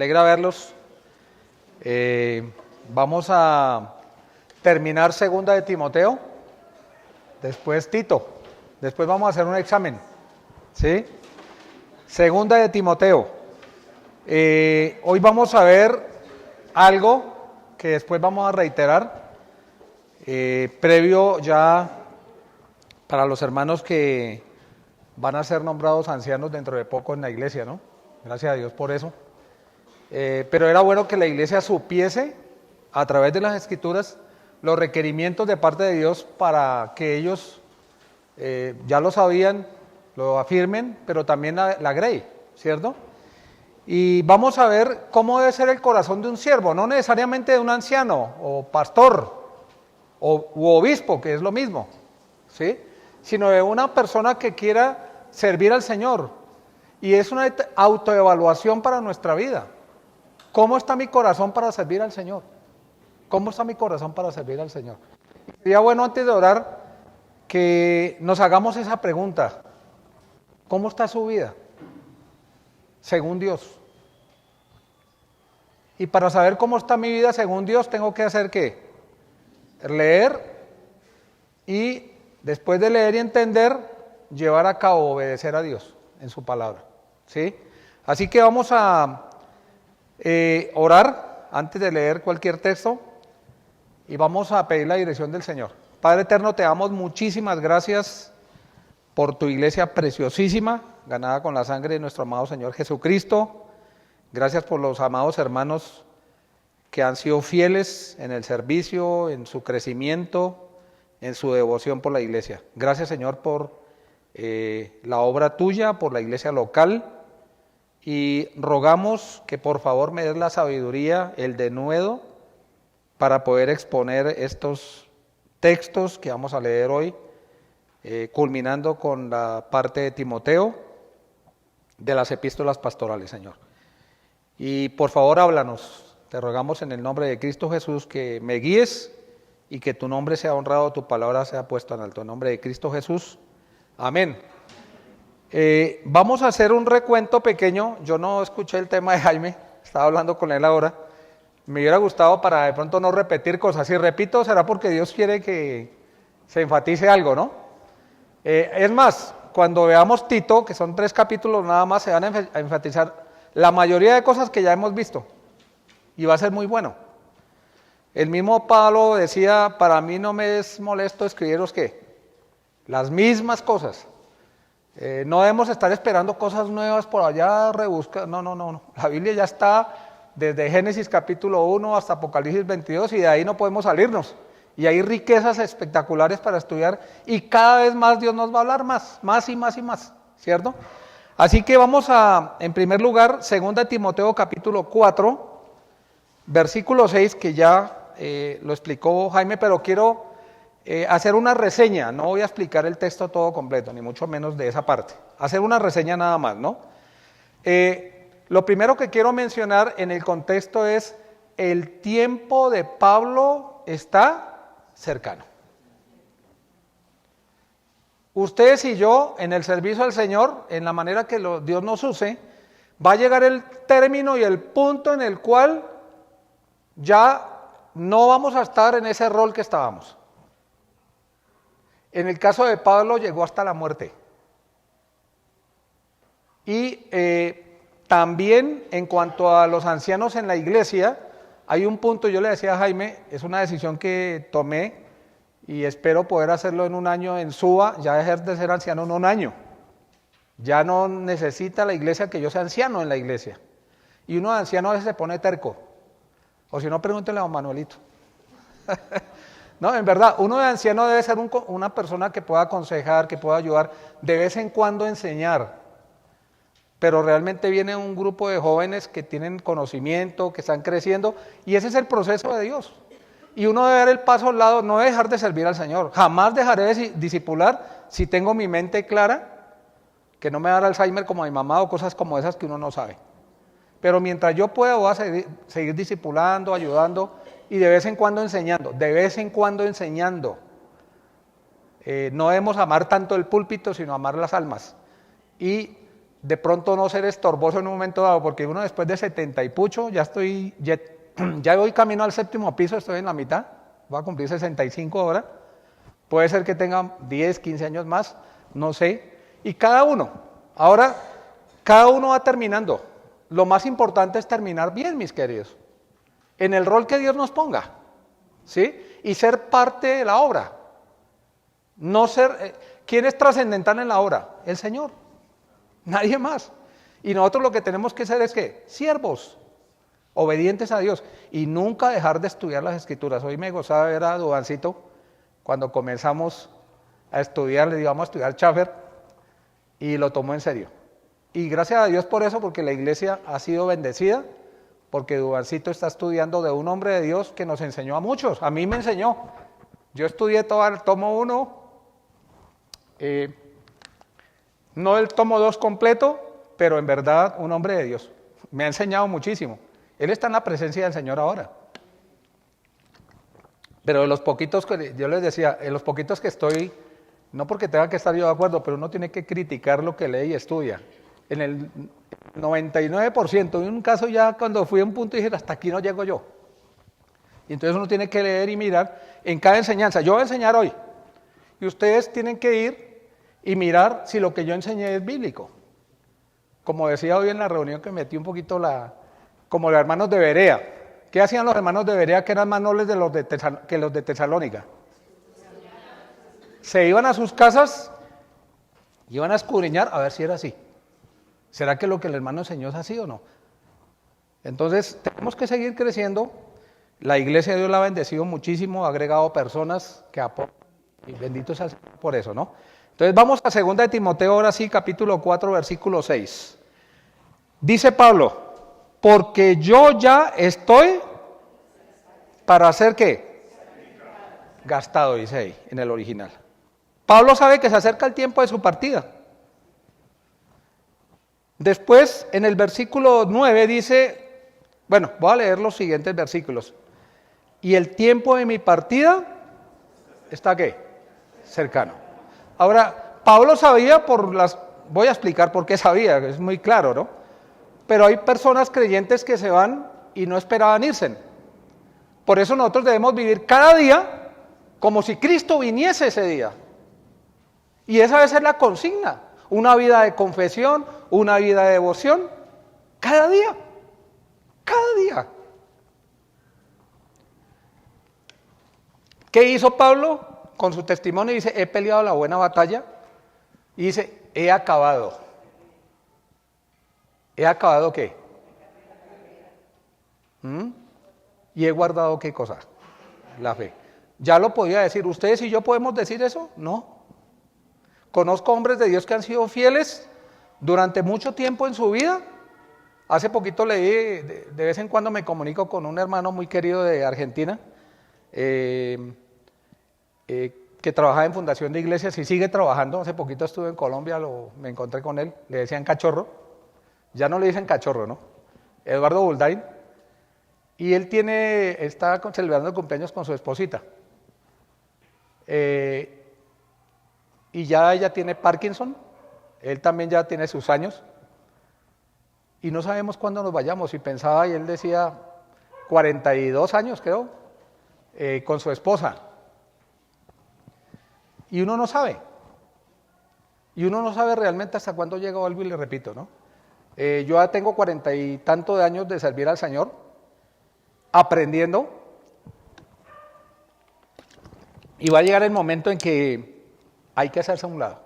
alegra verlos. Vamos a terminar segunda de Timoteo, después Tito, después vamos a hacer un examen, ¿sí? Segunda de Timoteo. Hoy vamos a ver algo que después vamos a reiterar, previo ya para los hermanos que van a ser nombrados ancianos dentro de poco en la iglesia, ¿no? Gracias a Dios por eso. Pero era bueno que la iglesia supiese a través de las escrituras los requerimientos de parte de Dios para que ellos ya lo sabían, lo afirmen, pero también la agreguen, ¿cierto? Y vamos a ver cómo debe ser el corazón de un siervo, no necesariamente de un anciano o pastor u obispo, que es lo mismo, ¿sí? Sino de una persona que quiera servir al Señor. Y es una autoevaluación para nuestra vida. ¿Cómo está mi corazón para servir al Señor? ¿Cómo está mi corazón para servir al Señor? Sería bueno antes de orar que nos hagamos esa pregunta. ¿Cómo está su vida? Según Dios. Y para saber cómo está mi vida según Dios, tengo que hacer ¿qué? Leer y después de leer y entender, llevar a cabo, obedecer a Dios en su palabra, ¿sí? Así que vamos a orar antes de leer cualquier texto y vamos a pedir la dirección del Señor. Padre eterno, te damos muchísimas gracias por tu iglesia preciosísima, ganada con la sangre de nuestro amado Señor Jesucristo. Gracias por los amados hermanos que han sido fieles en el servicio, en su crecimiento, en su devoción por la iglesia. Gracias, Señor, por la obra tuya, por la iglesia local, y rogamos que por favor me des la sabiduría, el denuedo, para poder exponer estos textos que vamos a leer hoy, culminando con la parte de Timoteo, de las epístolas pastorales, Señor. Y por favor háblanos, te rogamos en el nombre de Cristo Jesús que me guíes y que tu nombre sea honrado, tu palabra sea puesta en alto. En nombre de Cristo Jesús, amén. Vamos a hacer un recuento pequeño. Yo no escuché el tema de Jaime, estaba hablando con él ahora. Me hubiera gustado para de pronto no repetir cosas. Si repito, será porque Dios quiere que se enfatice algo, ¿no? Es más, cuando veamos Tito, que son 3 capítulos nada más, se van a enfatizar la mayoría de cosas que ya hemos visto. Y va a ser muy bueno. El mismo Pablo decía, para mí no me es molesto escribiros ¿qué? Las mismas cosas. No debemos estar esperando cosas nuevas por allá, rebuscar. No. La Biblia ya está desde Génesis capítulo 1 hasta Apocalipsis 22 y de ahí no podemos salirnos. Y hay riquezas espectaculares para estudiar y cada vez más Dios nos va a hablar más y más, ¿cierto? Así que vamos a, en primer lugar, 2 Timoteo capítulo 4, versículo 6, que ya lo explicó Jaime, pero quiero hacer una reseña. No voy a explicar el texto todo completo, ni mucho menos de esa parte. Hacer una reseña nada más, ¿no? Lo primero que quiero mencionar en el contexto es el tiempo de Pablo está cercano. Ustedes y yo, en el servicio al Señor, en la manera que Dios nos use, va a llegar el término y el punto en el cual ya no vamos a estar en ese rol que estábamos. En el caso de Pablo llegó hasta la muerte. Y también en cuanto a los ancianos en la iglesia, hay un punto, yo le decía a Jaime, es una decisión que tomé y espero poder hacerlo en un año en Suba, ya dejar de ser anciano en un año. Ya no necesita la iglesia que yo sea anciano en la iglesia. Y uno de anciano a veces se pone terco. O si no, pregúntenle a don Manuelito. No, en verdad, uno de anciano debe ser una persona que pueda aconsejar, que pueda ayudar, de vez en cuando enseñar. Pero realmente viene un grupo de jóvenes que tienen conocimiento, que están creciendo, y ese es el proceso de Dios. Y uno debe dar el paso al lado, no dejar de servir al Señor. Jamás dejaré de discipular si tengo mi mente clara, que no me da Alzheimer como a mi mamá o cosas como esas que uno no sabe. Pero mientras yo pueda, voy a seguir discipulando, ayudando y de vez en cuando enseñando. No debemos amar tanto el púlpito, sino amar las almas. Y de pronto no ser estorboso en un momento dado, porque uno después de 70 y pucho, ya voy camino al 7º piso, estoy en la mitad, voy a cumplir 65 ahora, puede ser que tenga 10, 15 años más, no sé, y cada uno va terminando. Lo más importante es terminar bien, mis queridos, en el rol que Dios nos ponga, ¿sí? Y ser parte de la obra. No ser, ¿quién es trascendental en la obra? El Señor, nadie más. Y nosotros lo que tenemos que ser es ¿qué? Siervos, obedientes a Dios, y nunca dejar de estudiar las Escrituras. Hoy me gozaba ver a Duancito, cuando comenzamos a estudiar, le íbamos a estudiar Schaffer, y lo tomó en serio. Y gracias a Dios por eso, porque la iglesia ha sido bendecida, porque Duancito está estudiando de un hombre de Dios que nos enseñó a muchos. A mí me enseñó. Yo estudié todo el tomo 1, no el tomo 2 completo, pero en verdad un hombre de Dios. Me ha enseñado muchísimo. Él está en la presencia del Señor ahora. Pero de los poquitos que, yo les decía, en los poquitos que estoy, no porque tenga que estar yo de acuerdo, pero uno tiene que criticar lo que lee y estudia. En el 99%, en un caso ya cuando fui a un punto dije, hasta aquí no llego yo. Y entonces uno tiene que leer y mirar en cada enseñanza. Yo voy a enseñar hoy, y ustedes tienen que ir y mirar si lo que yo enseñé es bíblico. Como decía hoy en la reunión que metí un poquito como los hermanos de Berea. ¿Qué hacían los hermanos de Berea que eran más nobles que los de Tesalónica? Se iban a sus casas, iban a escudriñar a ver si era así. ¿Será que lo que el hermano enseñó es así o no? Entonces, tenemos que seguir creciendo. La iglesia de Dios la ha bendecido muchísimo, ha agregado personas que aportan, y bendito sea el Señor por eso, ¿no? Entonces, vamos a 2 de Timoteo, ahora sí, capítulo 4, versículo 6. Dice Pablo, porque yo ya estoy para hacer ¿qué? Gastado, dice ahí, en el original. Pablo sabe que se acerca el tiempo de su partida. Después, en el versículo 9 dice, bueno, voy a leer los siguientes versículos. Y el tiempo de mi partida está ¿qué? Cercano. Ahora, Pablo sabía voy a explicar por qué sabía, es muy claro, ¿no? Pero hay personas creyentes que se van y no esperaban irse. Por eso nosotros debemos vivir cada día como si Cristo viniese ese día. Y esa debe ser la consigna. Una vida de confesión, una vida de devoción, cada día, cada día. ¿Qué hizo Pablo con su testimonio? Dice, he peleado la buena batalla, y dice, he acabado. ¿He acabado qué? ¿Y he guardado qué cosa? La fe. Ya lo podía decir. ¿Ustedes y yo podemos decir eso? No. Conozco hombres de Dios que han sido fieles durante mucho tiempo en su vida. Hace poquito leí, de vez en cuando me comunico con un hermano muy querido de Argentina, que trabajaba en Fundación de Iglesias y sigue trabajando. Hace poquito estuve en Colombia, me encontré con él, le decían cachorro, ya no le dicen cachorro, ¿no? Eduardo Buldain, y él está celebrando el cumpleaños con su esposita. Y ya ella tiene Parkinson, él también ya tiene sus años, y no sabemos cuándo nos vayamos, y pensaba, y él decía, 42 años creo, con su esposa, y uno no sabe realmente hasta cuándo llega o algo, y le repito, ¿no? Yo ya tengo 40 y tantos de años de servir al Señor, aprendiendo, y va a llegar el momento en que hay que hacerse a un lado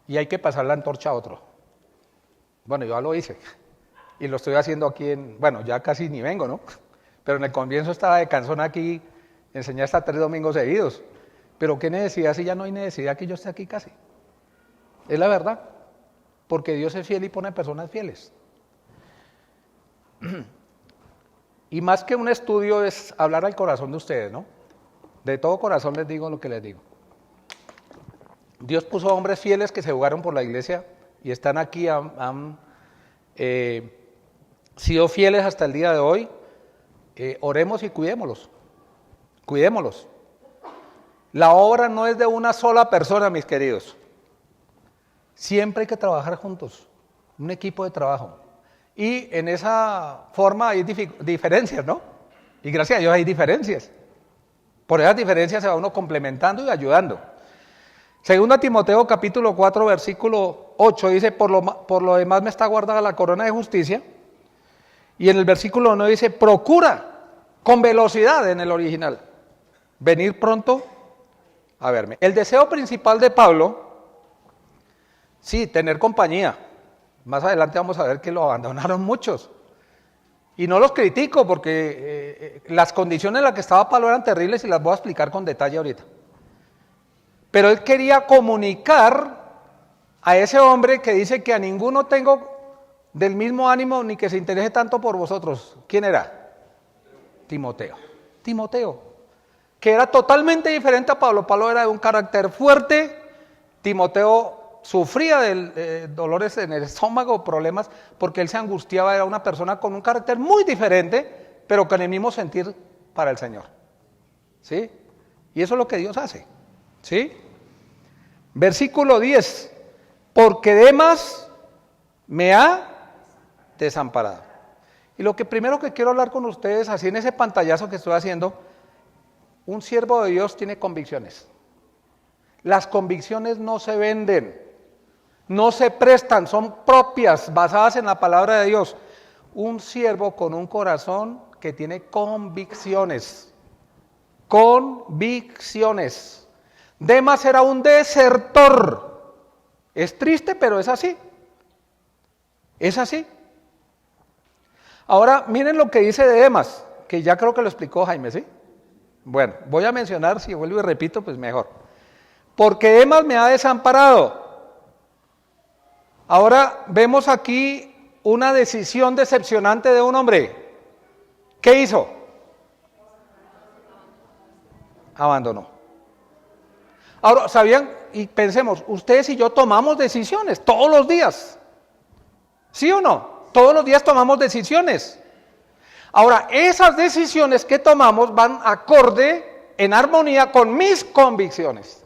y hay que pasar la antorcha a otro. Bueno, yo ya lo hice y lo estoy haciendo aquí bueno, ya casi ni vengo, ¿no? Pero en el comienzo estaba de cansón aquí, enseñé hasta 3 domingos seguidos. Pero ¿qué necesidad si ya no hay necesidad que yo esté aquí casi? Es la verdad, porque Dios es fiel y pone personas fieles. Y más que un estudio es hablar al corazón de ustedes, ¿no? De todo corazón les digo lo que les digo. Dios puso hombres fieles que se jugaron por la iglesia y están aquí, han sido fieles hasta el día de hoy. Oremos y cuidémoslos. Cuidémoslos. La obra no es de una sola persona, mis queridos. Siempre hay que trabajar juntos, un equipo de trabajo. Y en esa forma hay diferencias, ¿no? Y gracias a Dios hay diferencias. Por esas diferencias se va uno complementando y ayudando. Segunda Timoteo capítulo 4 versículo 8 dice, por lo demás me está guardada la corona de justicia. Y en el versículo 1 dice, procura con velocidad en el original, venir pronto a verme. El deseo principal de Pablo, sí, tener compañía. Más adelante vamos a ver que lo abandonaron muchos. Y no los critico porque las condiciones en las que estaba Pablo eran terribles y las voy a explicar con detalle ahorita. Pero él quería comunicar a ese hombre que dice que a ninguno tengo del mismo ánimo ni que se interese tanto por vosotros. ¿Quién era? Timoteo. Timoteo, que era totalmente diferente a Pablo. Pablo era de un carácter fuerte, Timoteo sufría de dolores en el estómago, problemas, porque él se angustiaba, era una persona con un carácter muy diferente, pero con el mismo sentir para el Señor. ¿Sí? Y eso es lo que Dios hace. ¿Sí? Versículo 10, porque Demas me ha desamparado. Y lo que primero que quiero hablar con ustedes, así en ese pantallazo que estoy haciendo, un siervo de Dios tiene convicciones. Las convicciones no se venden, no se prestan, son propias, basadas en la palabra de Dios. Un siervo con un corazón que tiene convicciones. Convicciones. Demas era un desertor. Es triste, pero es así. Es así. Ahora, miren lo que dice de Demas, que ya creo que lo explicó Jaime, ¿sí? Bueno, voy a mencionar, si vuelvo y repito, pues mejor. Porque Demas me ha desamparado. Ahora vemos aquí una decisión decepcionante de un hombre. ¿Qué hizo? Abandonó. Ahora, ¿sabían? Y pensemos, ustedes y yo tomamos decisiones todos los días. ¿Sí o no? Todos los días tomamos decisiones. Ahora, esas decisiones que tomamos van acorde, en armonía con mis convicciones.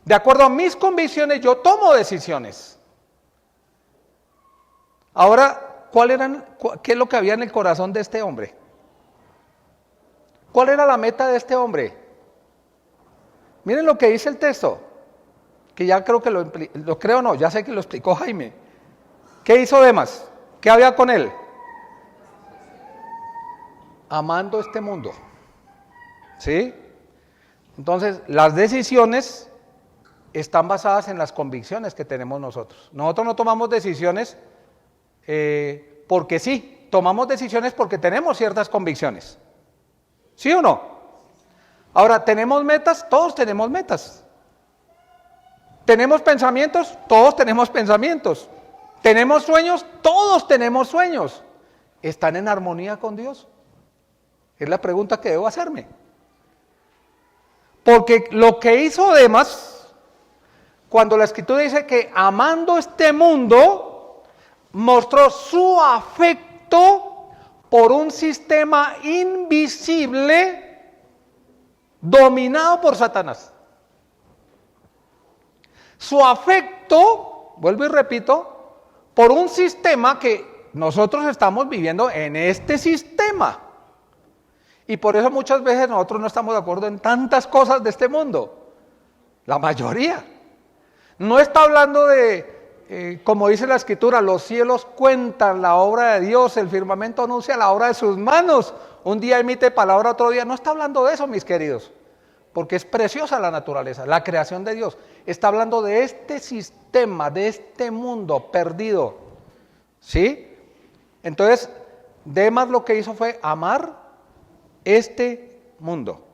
De acuerdo a mis convicciones, yo tomo decisiones. Ahora, ¿qué es lo que había en el corazón de este hombre? ¿Cuál era la meta de este hombre? Miren lo que dice el texto, que ya creo que lo creo no, ya sé que lo explicó Jaime. ¿Qué hizo Demas? ¿Qué había con él? Amando este mundo. ¿Sí? Entonces, las decisiones están basadas en las convicciones que tenemos nosotros. Nosotros no tomamos decisiones porque sí, tomamos decisiones porque tenemos ciertas convicciones. ¿Sí o no? Ahora, ¿tenemos metas? Todos tenemos metas. ¿Tenemos pensamientos? Todos tenemos pensamientos. ¿Tenemos sueños? Todos tenemos sueños. ¿Están en armonía con Dios? Es la pregunta que debo hacerme. Porque lo que hizo Demas, cuando la Escritura dice que amando este mundo, mostró su afecto por un sistema invisible dominado por Satanás. Su afecto, vuelvo y repito, por un sistema que nosotros estamos viviendo en este sistema. Y por eso muchas veces nosotros no estamos de acuerdo en tantas cosas de este mundo. La mayoría. No está hablando de, como dice la Escritura, los cielos cuentan la obra de Dios, el firmamento anuncia la obra de sus manos. Un día emite palabra, otro día. No está hablando de eso, mis queridos. Porque es preciosa la naturaleza, la creación de Dios. Está hablando de este sistema, de este mundo perdido. ¿Sí? Entonces, Demas lo que hizo fue amar este mundo.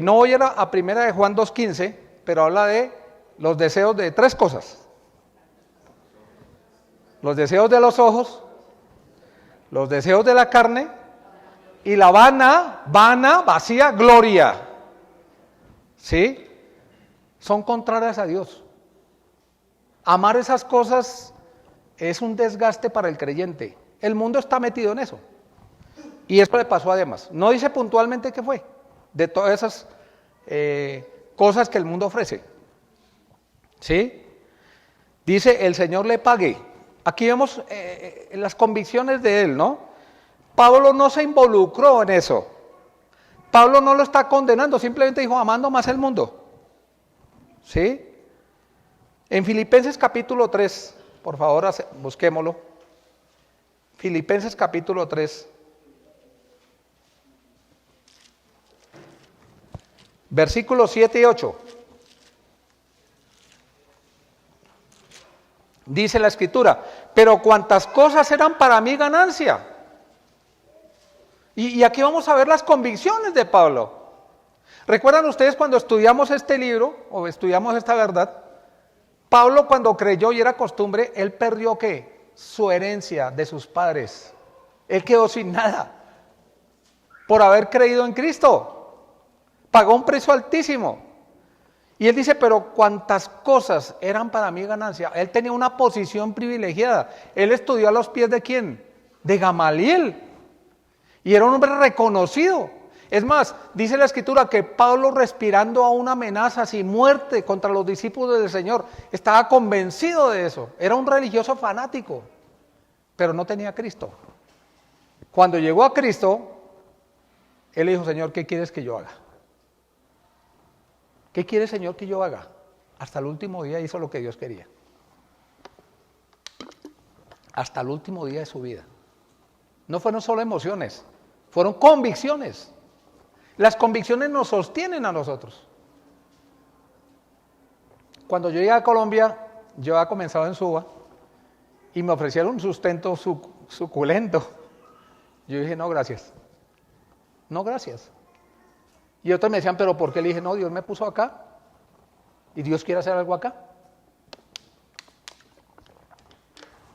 No voy a ir a primera de Juan 2:15, pero habla de los deseos de tres cosas. Los deseos de los ojos, los deseos de la carne y la vacía gloria. ¿Sí? Son contrarias a Dios. Amar esas cosas es un desgaste para el creyente. El mundo está metido en eso. Y esto le pasó a Demas. No dice puntualmente qué fue, de todas esas cosas que el mundo ofrece. ¿Sí? Dice, el Señor le pague. Aquí vemos las convicciones de él, ¿no? Pablo no se involucró en eso. Pablo no lo está condenando, simplemente dijo, amando más el mundo. ¿Sí? En Filipenses capítulo 3, por favor, busquémoslo. Filipenses capítulo 3. Versículos 7 y 8. Dice la Escritura, pero cuantas cosas eran para mí ganancia. Y aquí vamos a ver las convicciones de Pablo. ¿Recuerdan ustedes cuando estudiamos este libro, o estudiamos esta verdad? Pablo cuando creyó y era costumbre, él perdió ¿qué? Su herencia de sus padres. Él quedó sin nada por haber creído en Cristo. Pagó un precio altísimo. Y él dice, pero cuantas cosas eran para mí ganancia. Él tenía una posición privilegiada. Él estudió a los pies ¿de quién? De Gamaliel. Y era un hombre reconocido. Es más, dice la Escritura que Pablo, respirando aún amenazas y muerte contra los discípulos del Señor, estaba convencido de eso. Era un religioso fanático, pero no tenía a Cristo. Cuando llegó a Cristo, él le dijo, Señor, ¿qué quieres que yo haga? ¿Qué quiere, Señor, que yo haga? Hasta el último día hizo lo que Dios quería. Hasta el último día de su vida. No fueron solo emociones, fueron convicciones. Las convicciones nos sostienen a nosotros. Cuando yo llegué a Colombia, yo había comenzado en Suba y me ofrecieron un sustento suculento. Yo dije, no, gracias. No, gracias. Y otros me decían, ¿pero por qué? Le dije, no, Dios me puso acá y Dios quiere hacer algo acá.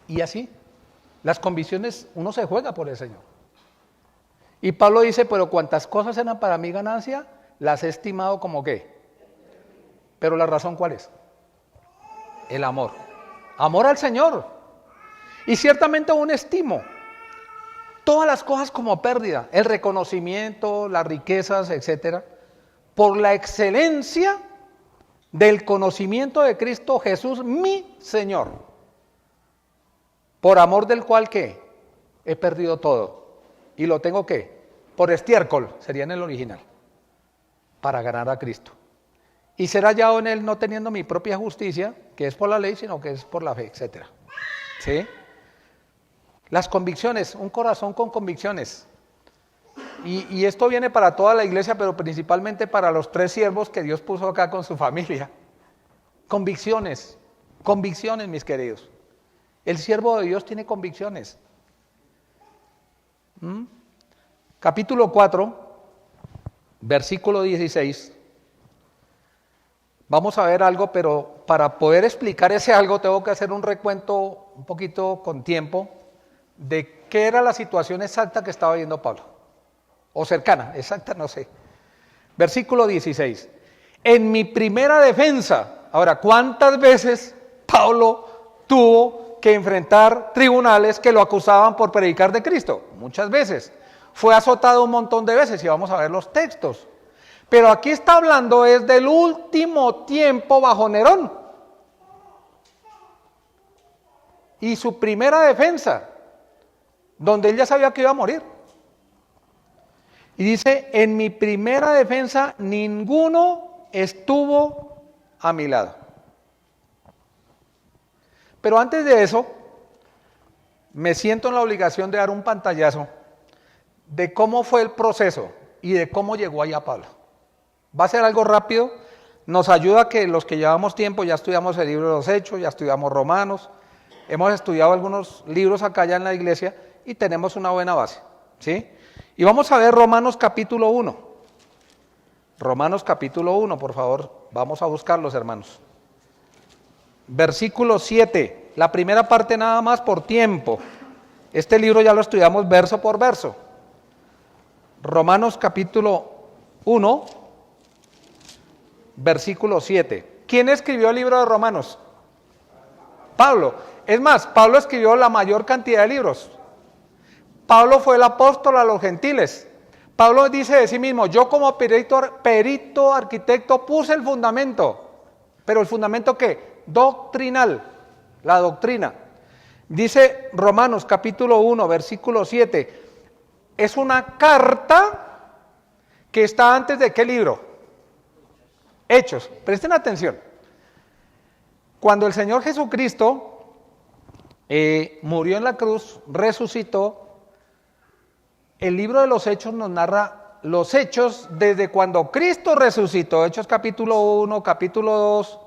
Y así, las convicciones, uno se juega por el Señor. Y Pablo dice, pero cuantas cosas eran para mí ganancia, las he estimado como ¿qué? Pero la razón ¿cuál es? El amor. Amor al Señor. Y ciertamente aún estimo todas las cosas como pérdida, el reconocimiento, las riquezas, etcétera, por la excelencia del conocimiento de Cristo Jesús, mi Señor, por amor del cual ¿qué? He perdido todo. Y lo tengo ¿qué? Por estiércol, sería en el original, para ganar a Cristo. Y ser hallado en Él no teniendo mi propia justicia, que es por la ley, sino que es por la fe, etcétera. ¿Sí? Las convicciones, un corazón con convicciones. Y esto viene para toda la iglesia, pero principalmente para los 3 siervos que Dios puso acá con su familia. Convicciones, convicciones, mis queridos. El siervo de Dios tiene convicciones. Capítulo 4, versículo 16. Vamos a ver algo, pero para poder explicar ese algo tengo que hacer un recuento un poquito con tiempo de qué era la situación exacta que estaba viendo Pablo. O cercana, exacta no sé. Versículo 16. En mi primera defensa, ahora, ¿cuántas veces Pablo tuvo que enfrentar tribunales que lo acusaban por predicar de Cristo? Muchas veces. Fue azotado un montón de veces y vamos a ver los textos. Pero aquí está hablando es del último tiempo bajo Nerón. Y su primera defensa, donde él ya sabía que iba a morir. Y dice, en mi primera defensa ninguno estuvo a mi lado. Pero antes de eso, me siento en la obligación de dar un pantallazo de cómo fue el proceso y de cómo llegó allá Pablo. Va a ser algo rápido, nos ayuda que los que llevamos tiempo, ya estudiamos el libro de los Hechos, ya estudiamos Romanos, hemos estudiado algunos libros acá ya en la iglesia y tenemos una buena base, ¿sí? Y vamos a ver Romanos capítulo 1. Romanos capítulo 1, por favor, vamos a buscarlos, hermanos. Versículo 7, la primera parte nada más por tiempo. Este libro ya lo estudiamos verso por verso. Romanos capítulo 1, versículo 7. ¿Quién escribió el libro de Romanos? Pablo. Es más, Pablo escribió la mayor cantidad de libros. Pablo fue el apóstol a los gentiles. Pablo dice de sí mismo, yo como perito arquitecto puse el fundamento. ¿Pero el fundamento qué? Doctrinal, la doctrina. Dice Romanos capítulo 1, versículo 7, es una carta que está antes de ¿qué libro? Hechos. Presten atención. Cuando el Señor Jesucristo murió en la cruz, resucitó, el libro de los Hechos nos narra los hechos desde cuando Cristo resucitó, Hechos capítulo 1, capítulo 2,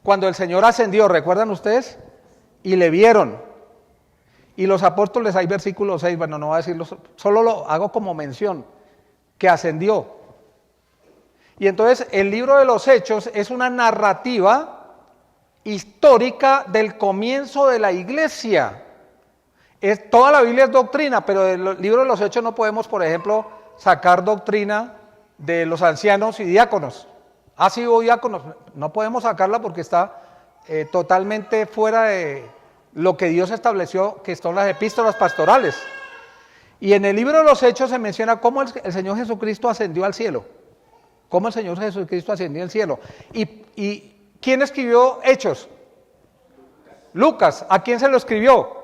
cuando el Señor ascendió, ¿recuerdan ustedes? Y le vieron. Y los apóstoles, hay versículo 6, bueno, no voy a decirlo, solo lo hago como mención, que ascendió. Y entonces el libro de los Hechos es una narrativa histórica del comienzo de la iglesia. Toda la Biblia es doctrina, pero del libro de los Hechos no podemos, por ejemplo, sacar doctrina de los ancianos y diáconos. Así hubo diáconos, no podemos sacarla porque está totalmente fuera de lo que Dios estableció, que son las epístolas pastorales. Y en el libro de los Hechos se menciona cómo el Señor Jesucristo ascendió al cielo. Cómo el Señor Jesucristo ascendió al cielo. ¿Y quién escribió Hechos? Lucas. ¿A quién se lo escribió?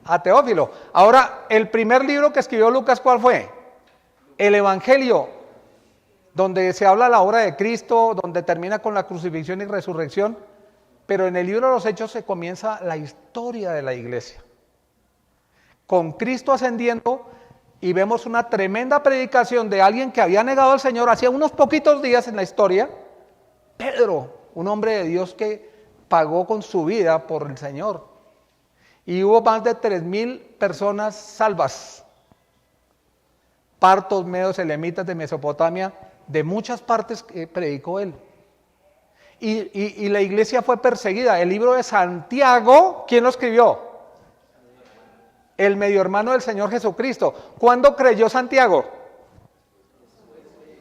A Teófilo. Ahora, el primer libro que escribió Lucas, ¿cuál fue? El Evangelio, donde se habla la obra de Cristo, donde termina con la crucifixión y resurrección. Pero en el libro de los Hechos se comienza la historia de la iglesia. Con Cristo ascendiendo, y vemos una tremenda predicación de alguien que había negado al Señor hacía unos poquitos días en la historia, Pedro, un hombre de Dios que pagó con su vida por el Señor. Y hubo más de 3,000 personas salvas. Partos, medos, elamitas de Mesopotamia, de muchas partes que predicó él. Y la iglesia fue perseguida. El libro de Santiago, ¿quién lo escribió? El medio hermano del Señor Jesucristo. ¿Cuándo creyó Santiago?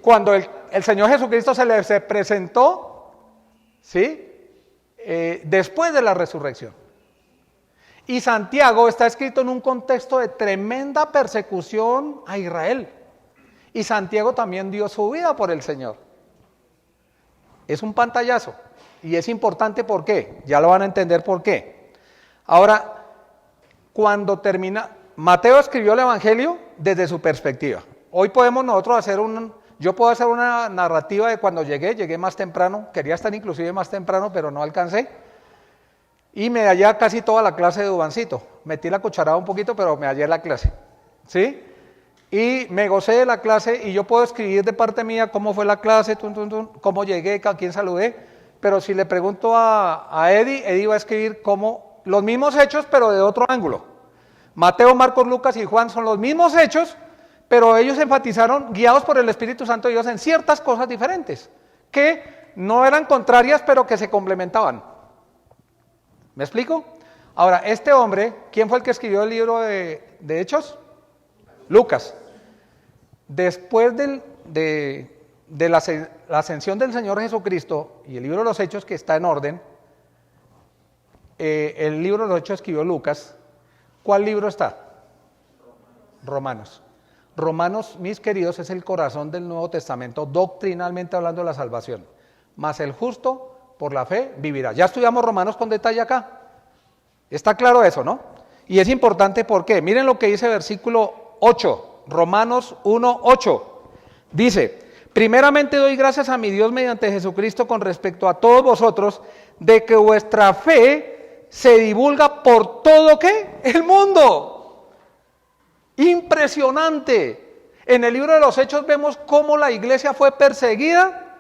Cuando el Señor Jesucristo se presentó, ¿sí? Después de la resurrección. Y Santiago está escrito en un contexto de tremenda persecución a Israel. Y Santiago también dio su vida por el Señor. Es un pantallazo. Y es importante ¿por qué? Ya lo van a entender por qué. Ahora, cuando termina, Mateo escribió el Evangelio desde su perspectiva. Hoy podemos nosotros hacer yo puedo hacer una narrativa de cuando llegué más temprano, quería estar inclusive más temprano, pero no alcancé. Y me hallé casi toda la clase de Dubancito. Metí la cucharada un poquito, pero me hallé la clase. ¿Sí? Y me gocé de la clase y yo puedo escribir de parte mía cómo fue la clase, cómo llegué, a quién saludé. Pero si le pregunto a Eddie va a escribir como los mismos hechos, pero de otro ángulo. Mateo, Marcos, Lucas y Juan son los mismos hechos, pero ellos enfatizaron, guiados por el Espíritu Santo de Dios, en ciertas cosas diferentes, que no eran contrarias, pero que se complementaban. ¿Me explico? Ahora, este hombre, ¿quién fue el que escribió el libro de Hechos? Lucas. Después de la ascensión del Señor Jesucristo y el libro de los Hechos, que está en orden, el libro de los Hechos escribió Lucas. ¿Cuál libro está? Romanos. Romanos, mis queridos, es el corazón del Nuevo Testamento, doctrinalmente hablando de la salvación. Mas el justo por la fe vivirá. Ya estudiamos Romanos con detalle acá. Está claro eso, ¿no? Y es importante porque, miren lo que dice versículo 8, Romanos 1:8. Dice: primeramente doy gracias a mi Dios mediante Jesucristo con respecto a todos vosotros, de que vuestra fe se divulga por todo ¿qué? El mundo. Impresionante. En el libro de los Hechos vemos cómo la iglesia fue perseguida,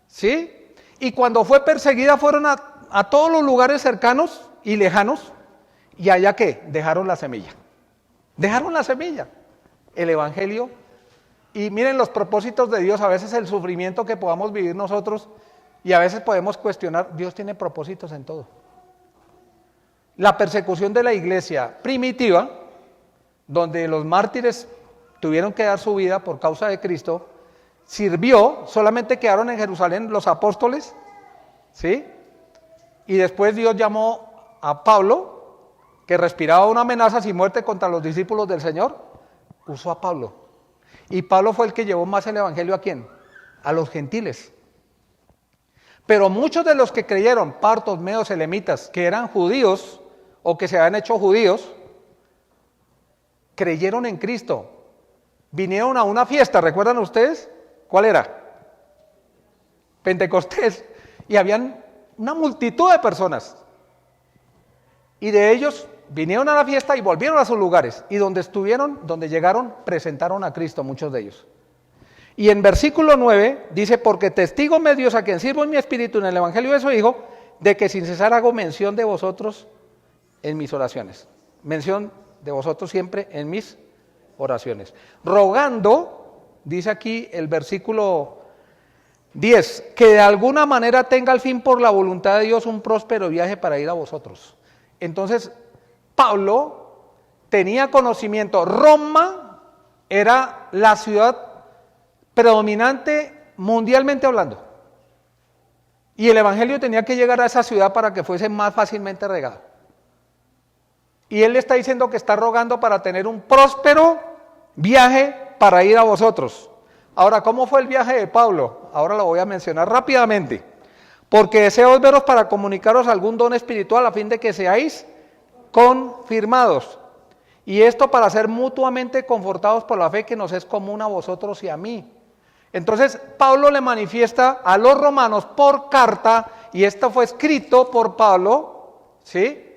¿sí? Y cuando fue perseguida fueron a todos los lugares cercanos y lejanos, y allá ¿qué? Dejaron la semilla. Dejaron la semilla, el Evangelio. Y miren los propósitos de Dios, a veces el sufrimiento que podamos vivir nosotros, y a veces podemos cuestionar, Dios tiene propósitos en todo. La persecución de la iglesia primitiva, donde los mártires tuvieron que dar su vida por causa de Cristo, sirvió, solamente quedaron en Jerusalén los apóstoles, ¿sí? Y después Dios llamó a Pablo, que respiraba una amenaza sin muerte contra los discípulos del Señor, usó a Pablo. Y Pablo fue el que llevó más el evangelio ¿a quién? A los gentiles. Pero muchos de los que creyeron, partos, medos, elamitas, que eran judíos o que se habían hecho judíos, creyeron en Cristo. Vinieron a una fiesta, ¿recuerdan ustedes? ¿Cuál era? Pentecostés. Y habían una multitud de personas. Y de ellos vinieron a la fiesta y volvieron a sus lugares. Y donde estuvieron, donde llegaron, presentaron a Cristo, muchos de ellos. Y en versículo 9 dice, porque testigo me es Dios a quien sirvo en mi espíritu en el evangelio de su Hijo, de que sin cesar hago mención de vosotros en mis oraciones. Mención de vosotros siempre en mis oraciones. Rogando, dice aquí el versículo 10, que de alguna manera tenga al fin por la voluntad de Dios un próspero viaje para ir a vosotros. Entonces, Pablo tenía conocimiento. Roma era la ciudad predominante mundialmente hablando. Y el evangelio tenía que llegar a esa ciudad para que fuese más fácilmente regado. Y él le está diciendo que está rogando para tener un próspero viaje para ir a vosotros. Ahora, ¿cómo fue el viaje de Pablo? Ahora lo voy a mencionar rápidamente. Porque deseo veros para comunicaros algún don espiritual a fin de que seáis confirmados. Y esto para ser mutuamente confortados por la fe que nos es común a vosotros y a mí. Entonces, Pablo le manifiesta a los romanos por carta, y esto fue escrito por Pablo, ¿sí?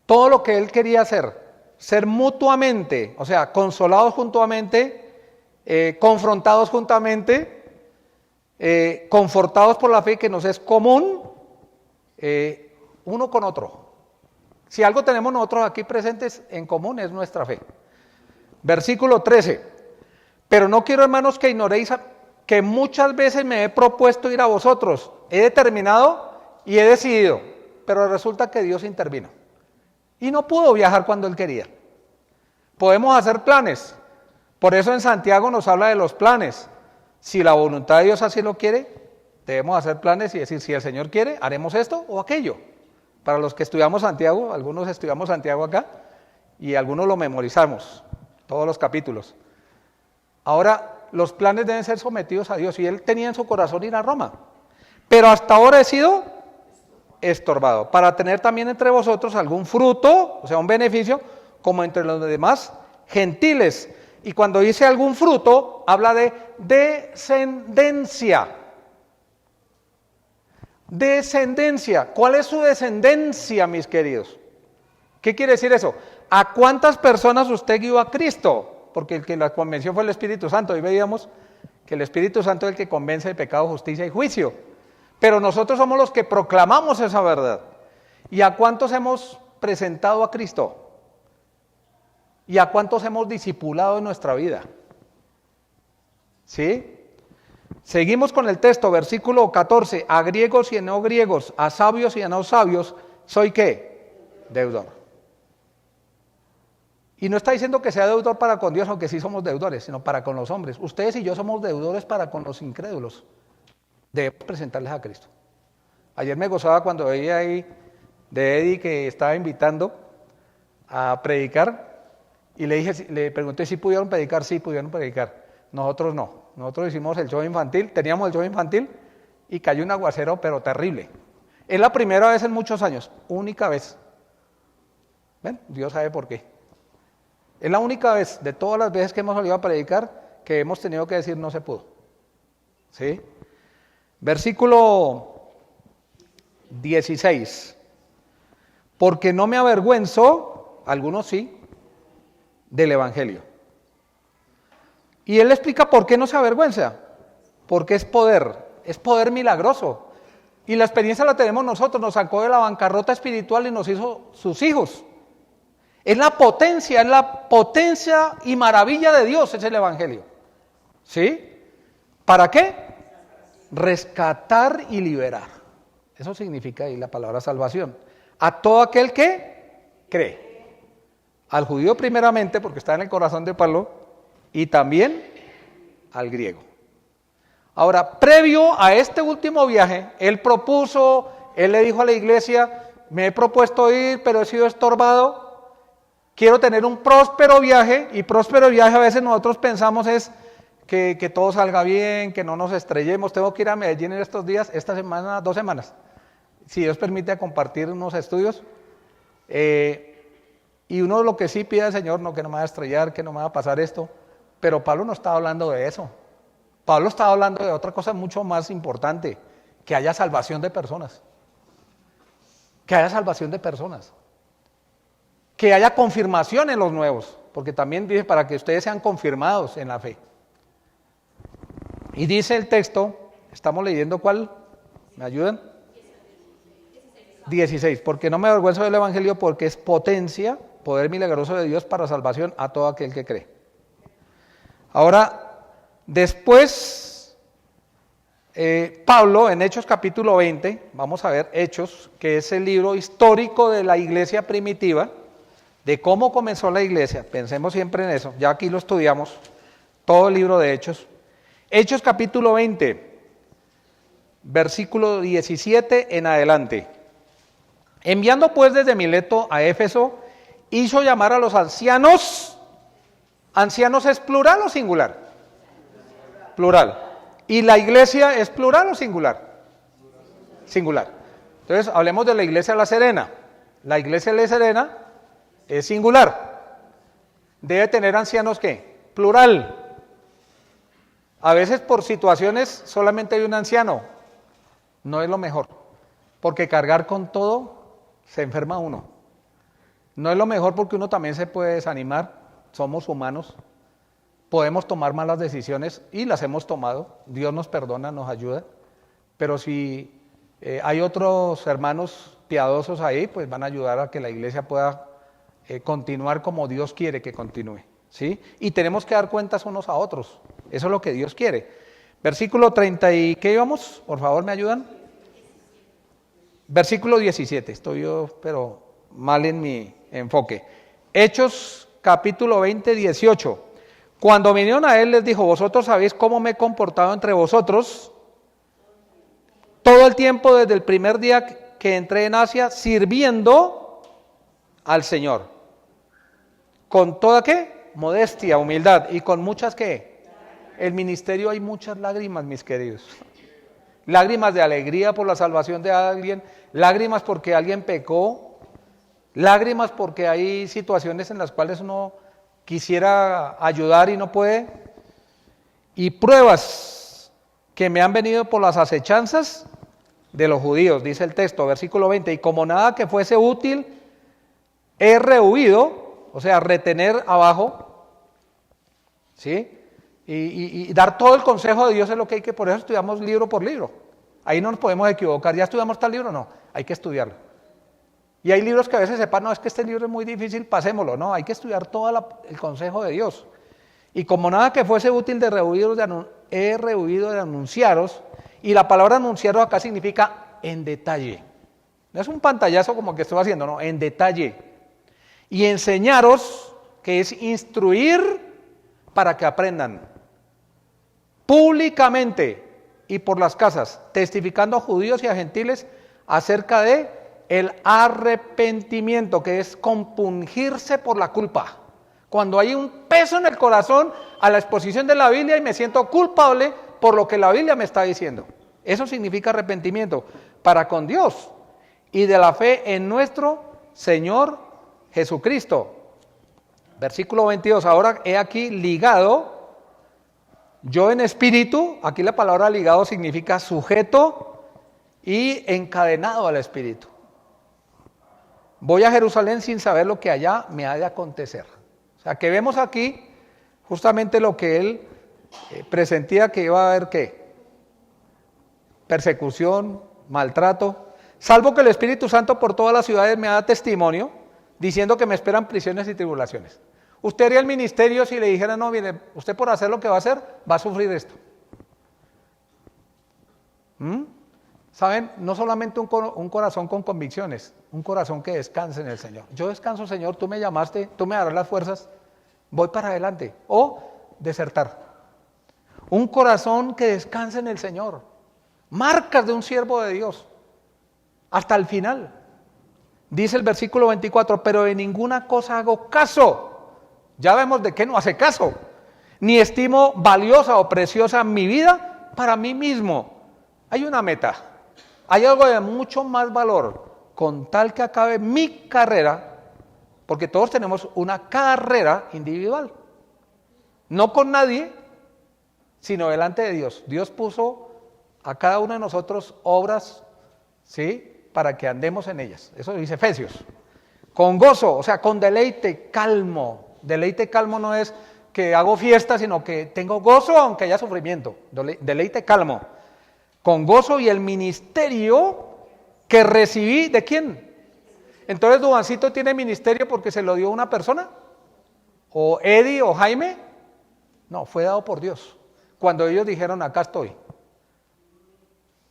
Todo lo que él quería hacer, ser mutuamente, o sea, consolados juntamente, confrontados juntamente, confortados por la fe que nos es común, uno con otro. Si algo tenemos nosotros aquí presentes en común es nuestra fe. Versículo 13. Pero no quiero, hermanos, que ignoréis que muchas veces me he propuesto ir a vosotros. He determinado y he decidido, pero resulta que Dios intervino. Y no pudo viajar cuando él quería. Podemos hacer planes. Por eso en Santiago nos habla de los planes. Si la voluntad de Dios así lo quiere, debemos hacer planes y decir, si el Señor quiere, haremos esto o aquello. Para los que estudiamos Santiago, algunos estudiamos Santiago acá y algunos lo memorizamos, todos los capítulos. Ahora, los planes deben ser sometidos a Dios y él tenía en su corazón ir a Roma. Pero hasta ahora he sido estorbado, para tener también entre vosotros algún fruto, o sea, un beneficio, como entre los demás gentiles. Y cuando dice algún fruto, habla de descendencia. Descendencia. ¿Cuál es su descendencia, mis queridos? ¿Qué quiere decir eso? ¿A cuántas personas usted guió a Cristo? Porque el que la convenció fue el Espíritu Santo. Y veíamos que el Espíritu Santo es el que convence de pecado, justicia y juicio. Pero nosotros somos los que proclamamos esa verdad. ¿Y a cuántos hemos presentado a Cristo? ¿Y a cuántos hemos discipulado en nuestra vida? ¿Sí? Seguimos con el texto, versículo 14. A griegos y a no griegos, a sabios y a no sabios, ¿soy qué? Deudor. Y no está diciendo que sea deudor para con Dios, aunque sí somos deudores, sino para con los hombres. Ustedes y yo somos deudores para con los incrédulos. Debemos presentarles a Cristo. Ayer me gozaba cuando veía ahí de Eddie que estaba invitando a predicar y le pregunté si pudieron predicar. Sí, pudieron predicar. Nosotros no. Nosotros hicimos el show infantil, teníamos el show infantil y cayó un aguacero, pero terrible. Es la primera vez en muchos años, única vez. ¿Ven? Dios sabe por qué. Es la única vez de todas las veces que hemos salido a predicar que hemos tenido que decir no se pudo. ¿Sí? Versículo 16. Porque no me avergüenzo, algunos sí, del Evangelio. Y él explica por qué no se avergüenza. Porque es poder milagroso. Y la experiencia la tenemos nosotros, nos sacó de la bancarrota espiritual y nos hizo sus hijos. Es la potencia y maravilla de Dios, es el Evangelio. ¿Sí? ¿Para qué? Rescatar y liberar. Eso significa ahí la palabra salvación. A todo aquel que cree. Al judío primeramente, porque está en el corazón de Pablo, y también al griego. Ahora, previo a este último viaje, él le dijo a la iglesia, me he propuesto ir, pero he sido estorbado. Quiero tener un próspero viaje, y próspero viaje a veces nosotros pensamos es que todo salga bien, que no nos estrellemos. Tengo que ir a Medellín en estos días, esta semana, 2 semanas, si Dios permite, a compartir unos estudios. Y uno lo que sí pide al Señor, no, que no me va a estrellar, que no me va a pasar esto. Pero Pablo no estaba hablando de eso. Pablo estaba hablando de otra cosa mucho más importante, que haya salvación de personas. Que haya salvación de personas. Que haya confirmación en los nuevos, porque también dice para que ustedes sean confirmados en la fe. Y dice el texto, estamos leyendo ¿cuál? ¿Me ayudan? 16, porque no me avergüenzo del evangelio porque es potencia, poder milagroso de Dios para salvación a todo aquel que cree. Ahora, después, Pablo en Hechos capítulo 20, vamos a ver Hechos, que es el libro histórico de la iglesia primitiva, de cómo comenzó la iglesia, pensemos siempre en eso, ya aquí lo estudiamos, todo el libro de Hechos. Hechos capítulo 20, versículo 17 en adelante. Enviando pues desde Mileto a Éfeso, hizo llamar a los ancianos. ¿Ancianos es plural o singular? Plural. ¿Y la iglesia es plural o singular? Singular. Entonces, hablemos de la iglesia de La Serena. La iglesia de La Serena es singular. Debe tener ancianos, ¿qué? Plural. A veces por situaciones solamente hay un anciano. No es lo mejor. Porque cargar con todo se enferma uno. No es lo mejor porque uno también se puede desanimar. Somos humanos. Podemos tomar malas decisiones y las hemos tomado. Dios nos perdona, nos ayuda. Pero si hay otros hermanos piadosos ahí, pues van a ayudar a que la iglesia pueda continuar como Dios quiere que continúe. ¿Sí? Y tenemos que dar cuentas unos a otros. Eso es lo que Dios quiere. Versículo 30 y ¿qué íbamos? Por favor, ¿me ayudan? Versículo 17. Estoy yo, pero mal en mi enfoque. Hechos capítulo 20, 18. Cuando vinieron a él les dijo, vosotros sabéis cómo me he comportado entre vosotros todo el tiempo desde el primer día que entré en Asia, sirviendo al Señor. ¿Con toda qué? Modestia, humildad y con muchas ¿qué? El ministerio hay muchas lágrimas, mis queridos. Lágrimas de alegría por la salvación de alguien, lágrimas porque alguien pecó, lágrimas porque hay situaciones en las cuales uno quisiera ayudar y no puede, y pruebas que me han venido por las acechanzas de los judíos, dice el texto, versículo 20, y como nada que fuese útil, he rehuido, o sea, retener abajo, ¿sí? Y dar todo el consejo de Dios es lo que hay que, por eso estudiamos libro por libro. Ahí no nos podemos equivocar, ¿ya estudiamos tal libro? No, hay que estudiarlo. Y hay libros que a veces sepan, no, es que este libro es muy difícil, pasémoslo. No, hay que estudiar todo el consejo de Dios. Y como nada que fuese útil de rehuiros, he rehuido de anunciaros, y la palabra anunciaros acá significa en detalle. No es un pantallazo como que estoy haciendo, no, en detalle. Y enseñaros, que es instruir para que aprendan. Públicamente y por las casas, testificando a judíos y a gentiles acerca de el arrepentimiento, que es compungirse por la culpa. Cuando hay un peso en el corazón a la exposición de la Biblia y me siento culpable por lo que la Biblia me está diciendo. Eso significa arrepentimiento para con Dios y de la fe en nuestro Señor Jesucristo. Versículo 22, ahora he aquí ligado, yo en espíritu, aquí la palabra ligado significa sujeto y encadenado al espíritu. Voy a Jerusalén sin saber lo que allá me ha de acontecer. O sea, que vemos aquí justamente lo que él presentía que iba a haber ¿qué? Persecución, maltrato, salvo que el Espíritu Santo por todas las ciudades me da testimonio, diciendo que me esperan prisiones y tribulaciones. Usted haría el ministerio si le dijera, no, mire, usted por hacer lo que va a hacer, va a sufrir esto. ¿Saben? No solamente un corazón con convicciones, un corazón que descanse en el Señor. Yo descanso, Señor, tú me llamaste, tú me darás las fuerzas, voy para adelante. O desertar. Un corazón que descanse en el Señor. Marcas de un siervo de Dios. Hasta el final. Dice el versículo 24, pero de ninguna cosa hago caso. Ya vemos de qué no hace caso. ni estimo valiosa o preciosa mi vida para mí mismo. Hay una meta, hay algo de mucho más valor, con tal que acabe mi carrera, porque todos tenemos una carrera individual, no con nadie, sino delante de Dios. Dios puso a cada uno de nosotros obras, ¿sí?, para que andemos en ellas. Eso dice Efesios. Con gozo, o sea, con deleite calmo. Deleite calmo no es que hago fiesta, sino que tengo gozo aunque haya sufrimiento. Deleite calmo. Con gozo y el ministerio que recibí, ¿de quién? Entonces, Dubancito tiene ministerio porque se lo dio una persona, o Eddie o Jaime. No, fue dado por Dios. Cuando ellos dijeron, acá estoy,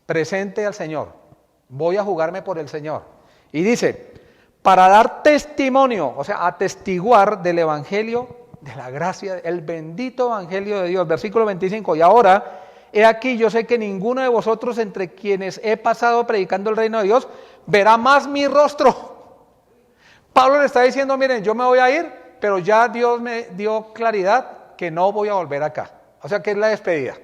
presente al Señor, voy a jugarme por el Señor. Y dice, para dar testimonio, o sea, atestiguar del evangelio, de la gracia, el bendito evangelio de Dios. Versículo 25, y ahora, he aquí, yo sé que ninguno de vosotros entre quienes he pasado predicando el reino de Dios, verá más mi rostro. Pablo le está diciendo, miren, yo me voy a ir, pero ya Dios me dio claridad que no voy a volver acá. O sea que es la despedida.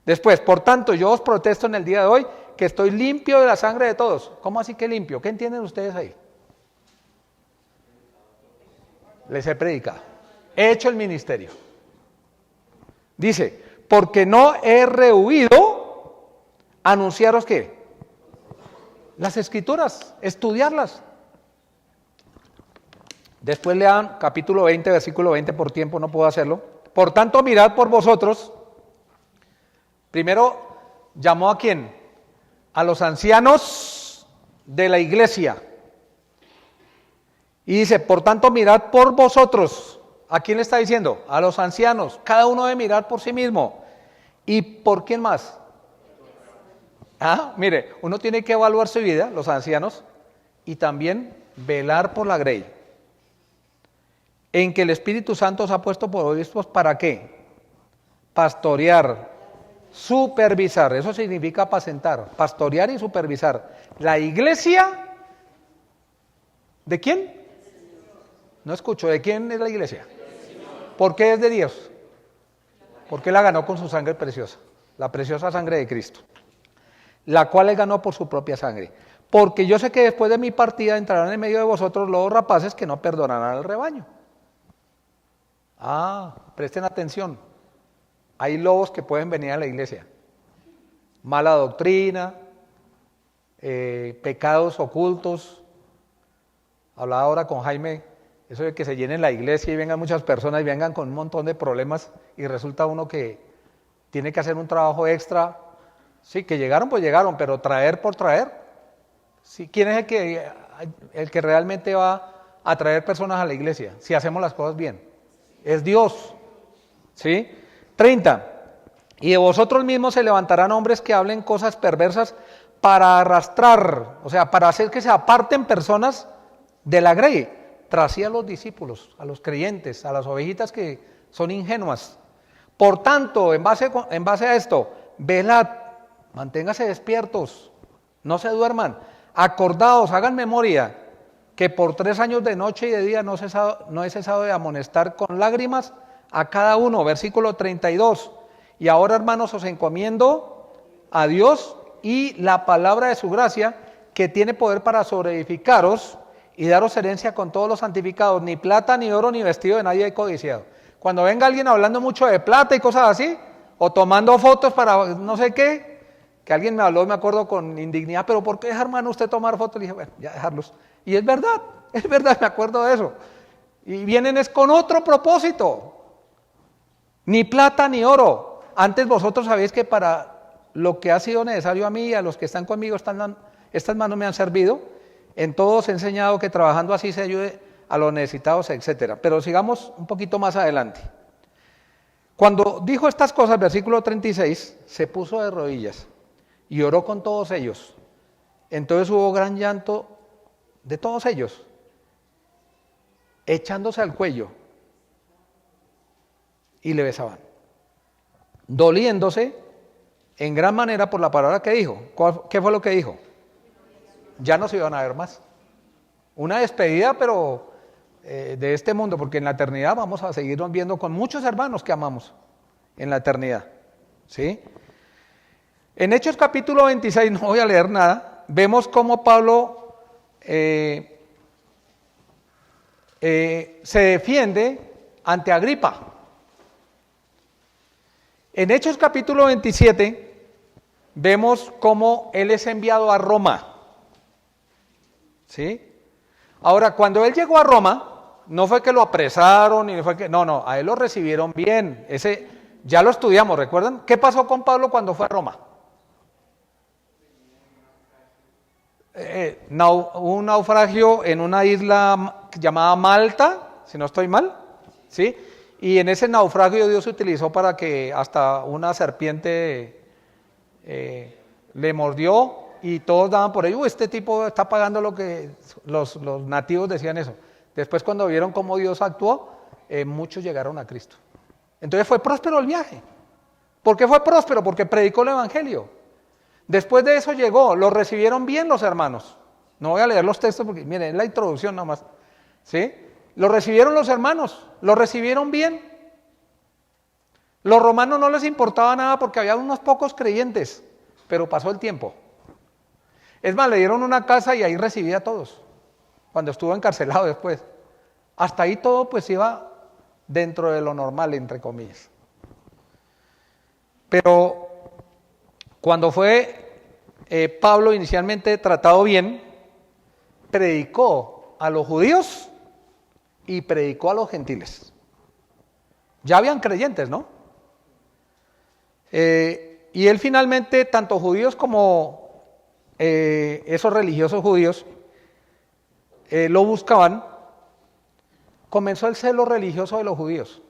Después, por tanto, yo os protesto en el día de hoy que estoy limpio de la sangre de todos. ¿Cómo así que limpio? ¿Qué entienden ustedes ahí? Les he predicado. He hecho el ministerio. Dice, porque no he rehuido anunciaros ¿qué? Las escrituras, estudiarlas. Después lean capítulo 20, versículo 20, por tiempo no puedo hacerlo. Por tanto, mirad por vosotros. Primero, ¿llamó a quién? A los ancianos de la iglesia. Y dice, por tanto, mirad por vosotros. ¿A quién le está diciendo? A los ancianos. Cada uno debe mirar por sí mismo. ¿Y por quién más? Mire, uno tiene que evaluar su vida, los ancianos, y también velar por la grey, en que el Espíritu Santo os ha puesto por obispos, ¿para qué? Pastorear, supervisar, eso significa apacentar, pastorear y supervisar. La iglesia, ¿de quién? No escucho, ¿de quién es la iglesia? ¿Por qué es de Dios? Porque la ganó con su sangre preciosa, la preciosa sangre de Cristo, la cual él ganó por su propia sangre. Porque yo sé que después de mi partida entrarán en medio de vosotros lobos rapaces que no perdonarán al rebaño. Presten atención. Hay lobos que pueden venir a la iglesia. Mala doctrina, pecados ocultos. Hablaba ahora con Jaime, eso de que se llene la iglesia y vengan muchas personas y vengan con un montón de problemas y resulta uno que tiene que hacer un trabajo extra. Sí, que llegaron, pues llegaron, pero traer por traer. Sí, ¿quién es el que realmente va a traer personas a la iglesia si hacemos las cosas bien? Es Dios. ¿Sí? 30. Y de vosotros mismos se levantarán hombres que hablen cosas perversas para arrastrar, o sea, para hacer que se aparten personas de la grey, tras sí a los discípulos, a los creyentes, a las ovejitas que son ingenuas. Por tanto, en base a esto, velad, manténganse despiertos, no se duerman, acordaos, hagan memoria, que por 3 años de noche y de día no he cesado de amonestar con lágrimas a cada uno. Versículo 32. Y ahora, hermanos, os encomiendo a Dios y la palabra de su gracia, que tiene poder para sobreedificaros y daros herencia con todos los santificados. Ni plata, ni oro, ni vestido de nadie he codiciado. Cuando venga alguien hablando mucho de plata y cosas así, o tomando fotos para no sé qué, que alguien me habló, me acuerdo con indignidad, pero ¿por qué deja, hermano, usted tomar fotos? Le dije, bueno, ya dejarlos. Y es verdad, me acuerdo de eso. Y vienen es con otro propósito. Ni plata ni oro. Antes vosotros sabéis que para lo que ha sido necesario a mí y a los que están conmigo, estas manos me han servido. En todo os he enseñado que trabajando así se ayude a los necesitados, etc. Pero sigamos un poquito más adelante. Cuando dijo estas cosas, versículo 36, se puso de rodillas y oró con todos ellos. Entonces hubo gran llanto de todos ellos, echándose al cuello, y le besaban, doliéndose en gran manera por la palabra que dijo. ¿Qué fue lo que dijo? Ya no se iban a ver más. Una despedida, pero de este mundo, porque en la eternidad vamos a seguirnos viendo con muchos hermanos que amamos en la eternidad, ¿sí? En Hechos capítulo 26, no voy a leer nada, vemos cómo Pablo se defiende ante Agripa. En Hechos capítulo 27 vemos cómo él es enviado a Roma, ¿sí? Ahora, cuando él llegó a Roma, no fue que lo apresaron, ni fue que, no, a él lo recibieron bien, ese ya lo estudiamos, ¿recuerdan? ¿Qué pasó con Pablo cuando fue a Roma? Un naufragio en una isla llamada Malta, si no estoy mal, ¿sí? Y en ese naufragio Dios utilizó para que hasta una serpiente le mordió y todos daban por ello, este tipo está pagando lo que los nativos decían eso. Después cuando vieron cómo Dios actuó, muchos llegaron a Cristo. Entonces fue próspero el viaje. ¿Por qué fue próspero? Porque predicó el evangelio. Después de eso llegó, lo recibieron bien los hermanos. No voy a leer los textos porque miren, es la introducción nada más, ¿sí? Lo recibieron los hermanos, lo recibieron bien. Los romanos no les importaba nada porque había unos pocos creyentes, pero pasó el tiempo. Es más, le dieron una casa y ahí recibía a todos, cuando estuvo encarcelado después. Hasta ahí todo pues iba dentro de lo normal, entre comillas. Pero cuando fue Pablo inicialmente tratado bien, predicó a los judíos y predicó a los gentiles. Ya habían creyentes, ¿no? Y él finalmente, tanto judíos como esos religiosos judíos, lo buscaban, comenzó el celo religioso de los judíos.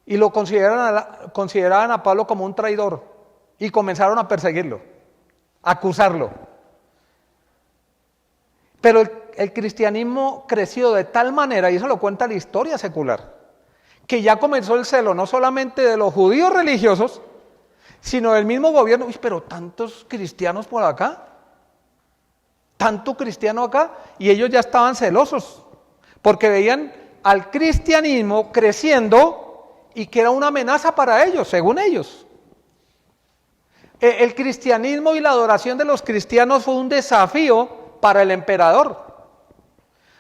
Y lo consideraban a Pablo como un traidor y comenzaron a perseguirlo, a acusarlo. Pero el cristianismo creció de tal manera, y eso lo cuenta la historia secular, que ya comenzó el celo no solamente de los judíos religiosos, sino del mismo gobierno. Uy, pero tantos cristianos por acá, tanto cristiano acá, y ellos ya estaban celosos, porque veían al cristianismo creciendo y que era una amenaza para ellos, según ellos. El cristianismo y la adoración de los cristianos fue un desafío para el emperador.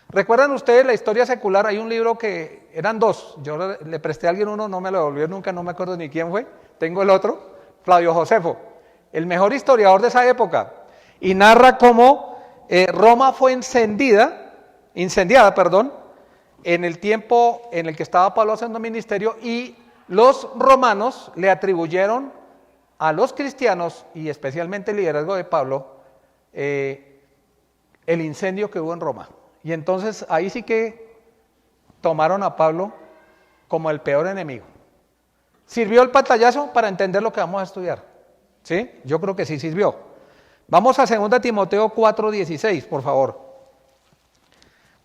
¿Recuerdan ustedes la historia secular? Hay un libro que eran dos, yo le presté a alguien uno, no me lo devolvió nunca, no me acuerdo ni quién fue, tengo el otro, Flavio Josefo, el mejor historiador de esa época, y narra cómo Roma fue incendiada, en el tiempo en el que estaba Pablo haciendo ministerio, y los romanos le atribuyeron a los cristianos, y especialmente el liderazgo de Pablo, el incendio que hubo en Roma. Y entonces ahí sí que tomaron a Pablo como el peor enemigo. ¿Sirvió el pantallazo para entender lo que vamos a estudiar? ¿Sí? Yo creo que sí sirvió. Vamos a 2 Timoteo 4:16, por favor.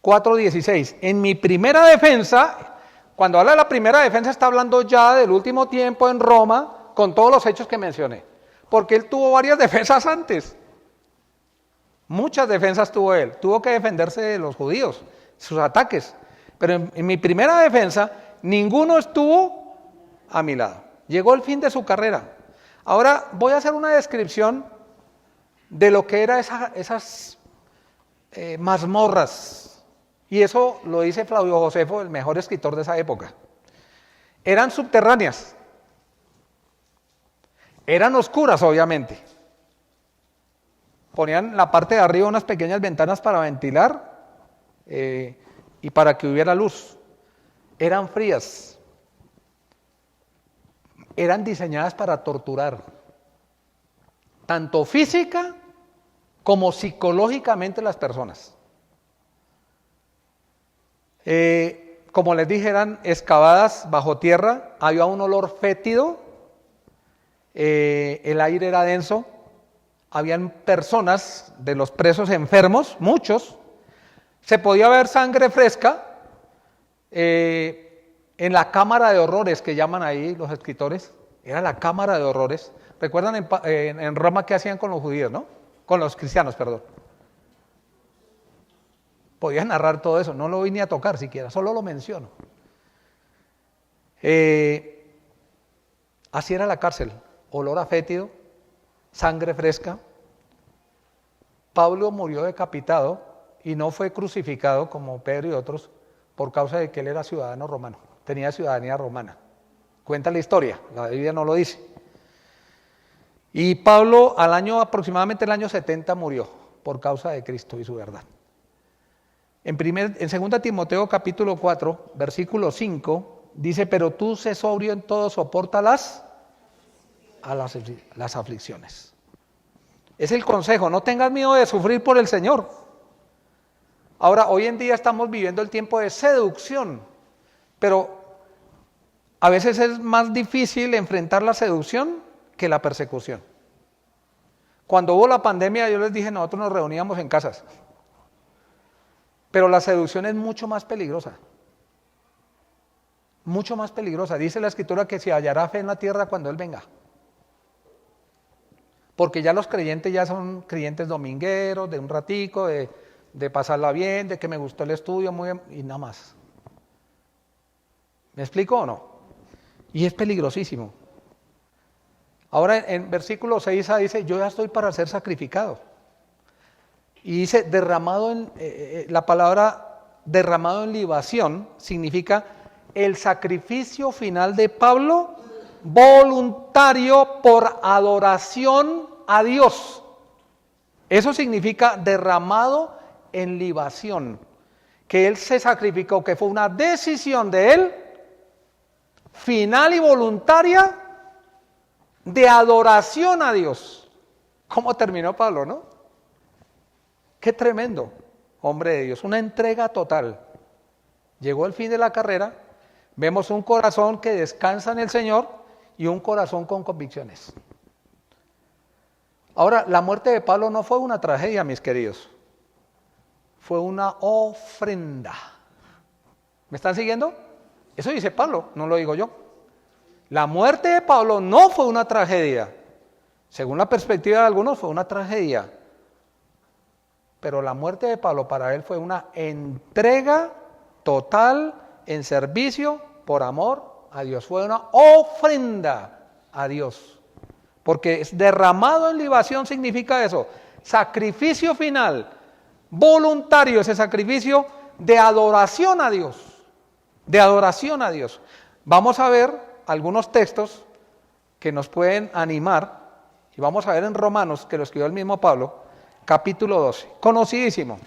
4:16. En mi primera defensa, cuando habla de la primera defensa está hablando ya del último tiempo en Roma, con todos los hechos que mencioné. Porque él tuvo varias defensas antes. Muchas defensas tuvo él. Tuvo que defenderse de los judíos, sus ataques. Pero en mi primera defensa, ninguno estuvo a mi lado. Llegó el fin de su carrera. Ahora voy a hacer una descripción de lo que eran esas mazmorras. Y eso lo dice Flavio Josefo, el mejor escritor de esa época. Eran subterráneas. Eran oscuras, obviamente. Ponían en la parte de arriba unas pequeñas ventanas para ventilar y para que hubiera luz. Eran frías. Eran diseñadas para torturar, tanto física como psicológicamente las personas. Como les dije, eran excavadas bajo tierra, había un olor fétido, el aire era denso. Habían personas de los presos enfermos, muchos, se podía ver sangre fresca en la cámara de horrores que llaman ahí los escritores, era la cámara de horrores. ¿Recuerdan en Roma qué hacían con los judíos, no? Con los cristianos, perdón. podía narrar todo eso, no lo voy ni a tocar siquiera, solo lo menciono. Así era la cárcel, olor a fétido, sangre fresca. Pablo murió decapitado y no fue crucificado como Pedro y otros por causa de que él era ciudadano romano, tenía ciudadanía romana. Cuenta la historia, la Biblia no lo dice. Y Pablo aproximadamente el año 70 murió por causa de Cristo y su verdad. En 2 Timoteo capítulo 4, versículo 5, dice, pero tú sé sobrio en todo, soporta las aflicciones. Es el consejo, no tengas miedo de sufrir por el Señor. Ahora, hoy en día estamos viviendo el tiempo de seducción, pero a veces es más difícil enfrentar la seducción que la persecución. Cuando hubo la pandemia, yo les dije, nosotros nos reuníamos en casas, pero la seducción es mucho más peligrosa. Mucho más peligrosa. Dice la Escritura que se hallará fe en la tierra cuando Él venga. Porque ya los creyentes ya son creyentes domingueros, de un ratico, de pasarla bien, de que me gustó el estudio, muy bien, y nada más. ¿Me explico o no? Y es peligrosísimo. Ahora en versículo 6 dice, yo ya estoy para ser sacrificado. Y dice, la palabra derramado en libación significa el sacrificio final de Pablo voluntario por adoración a Dios. Eso significa derramado en libación, que él se sacrificó, que fue una decisión de él, final y voluntaria, de adoración a Dios. ¿Cómo terminó Pablo, no? Qué tremendo, hombre de Dios, una entrega total. Llegó el fin de la carrera, vemos un corazón que descansa en el Señor y un corazón con convicciones. Ahora, la muerte de Pablo no fue una tragedia, mis queridos, fue una ofrenda. ¿Me están siguiendo? Eso dice Pablo, no lo digo yo. La muerte de Pablo no fue una tragedia. Según la perspectiva de algunos fue una tragedia. Pero la muerte de Pablo para él fue una entrega total en servicio por amor a Dios. Fue una ofrenda a Dios. Porque derramado en libación significa eso. Sacrificio final, voluntario, ese sacrificio de adoración a Dios. De adoración a Dios. Vamos a ver algunos textos que nos pueden animar. Y vamos a ver en Romanos, que lo escribió el mismo Pablo, capítulo 12, conocidísimo.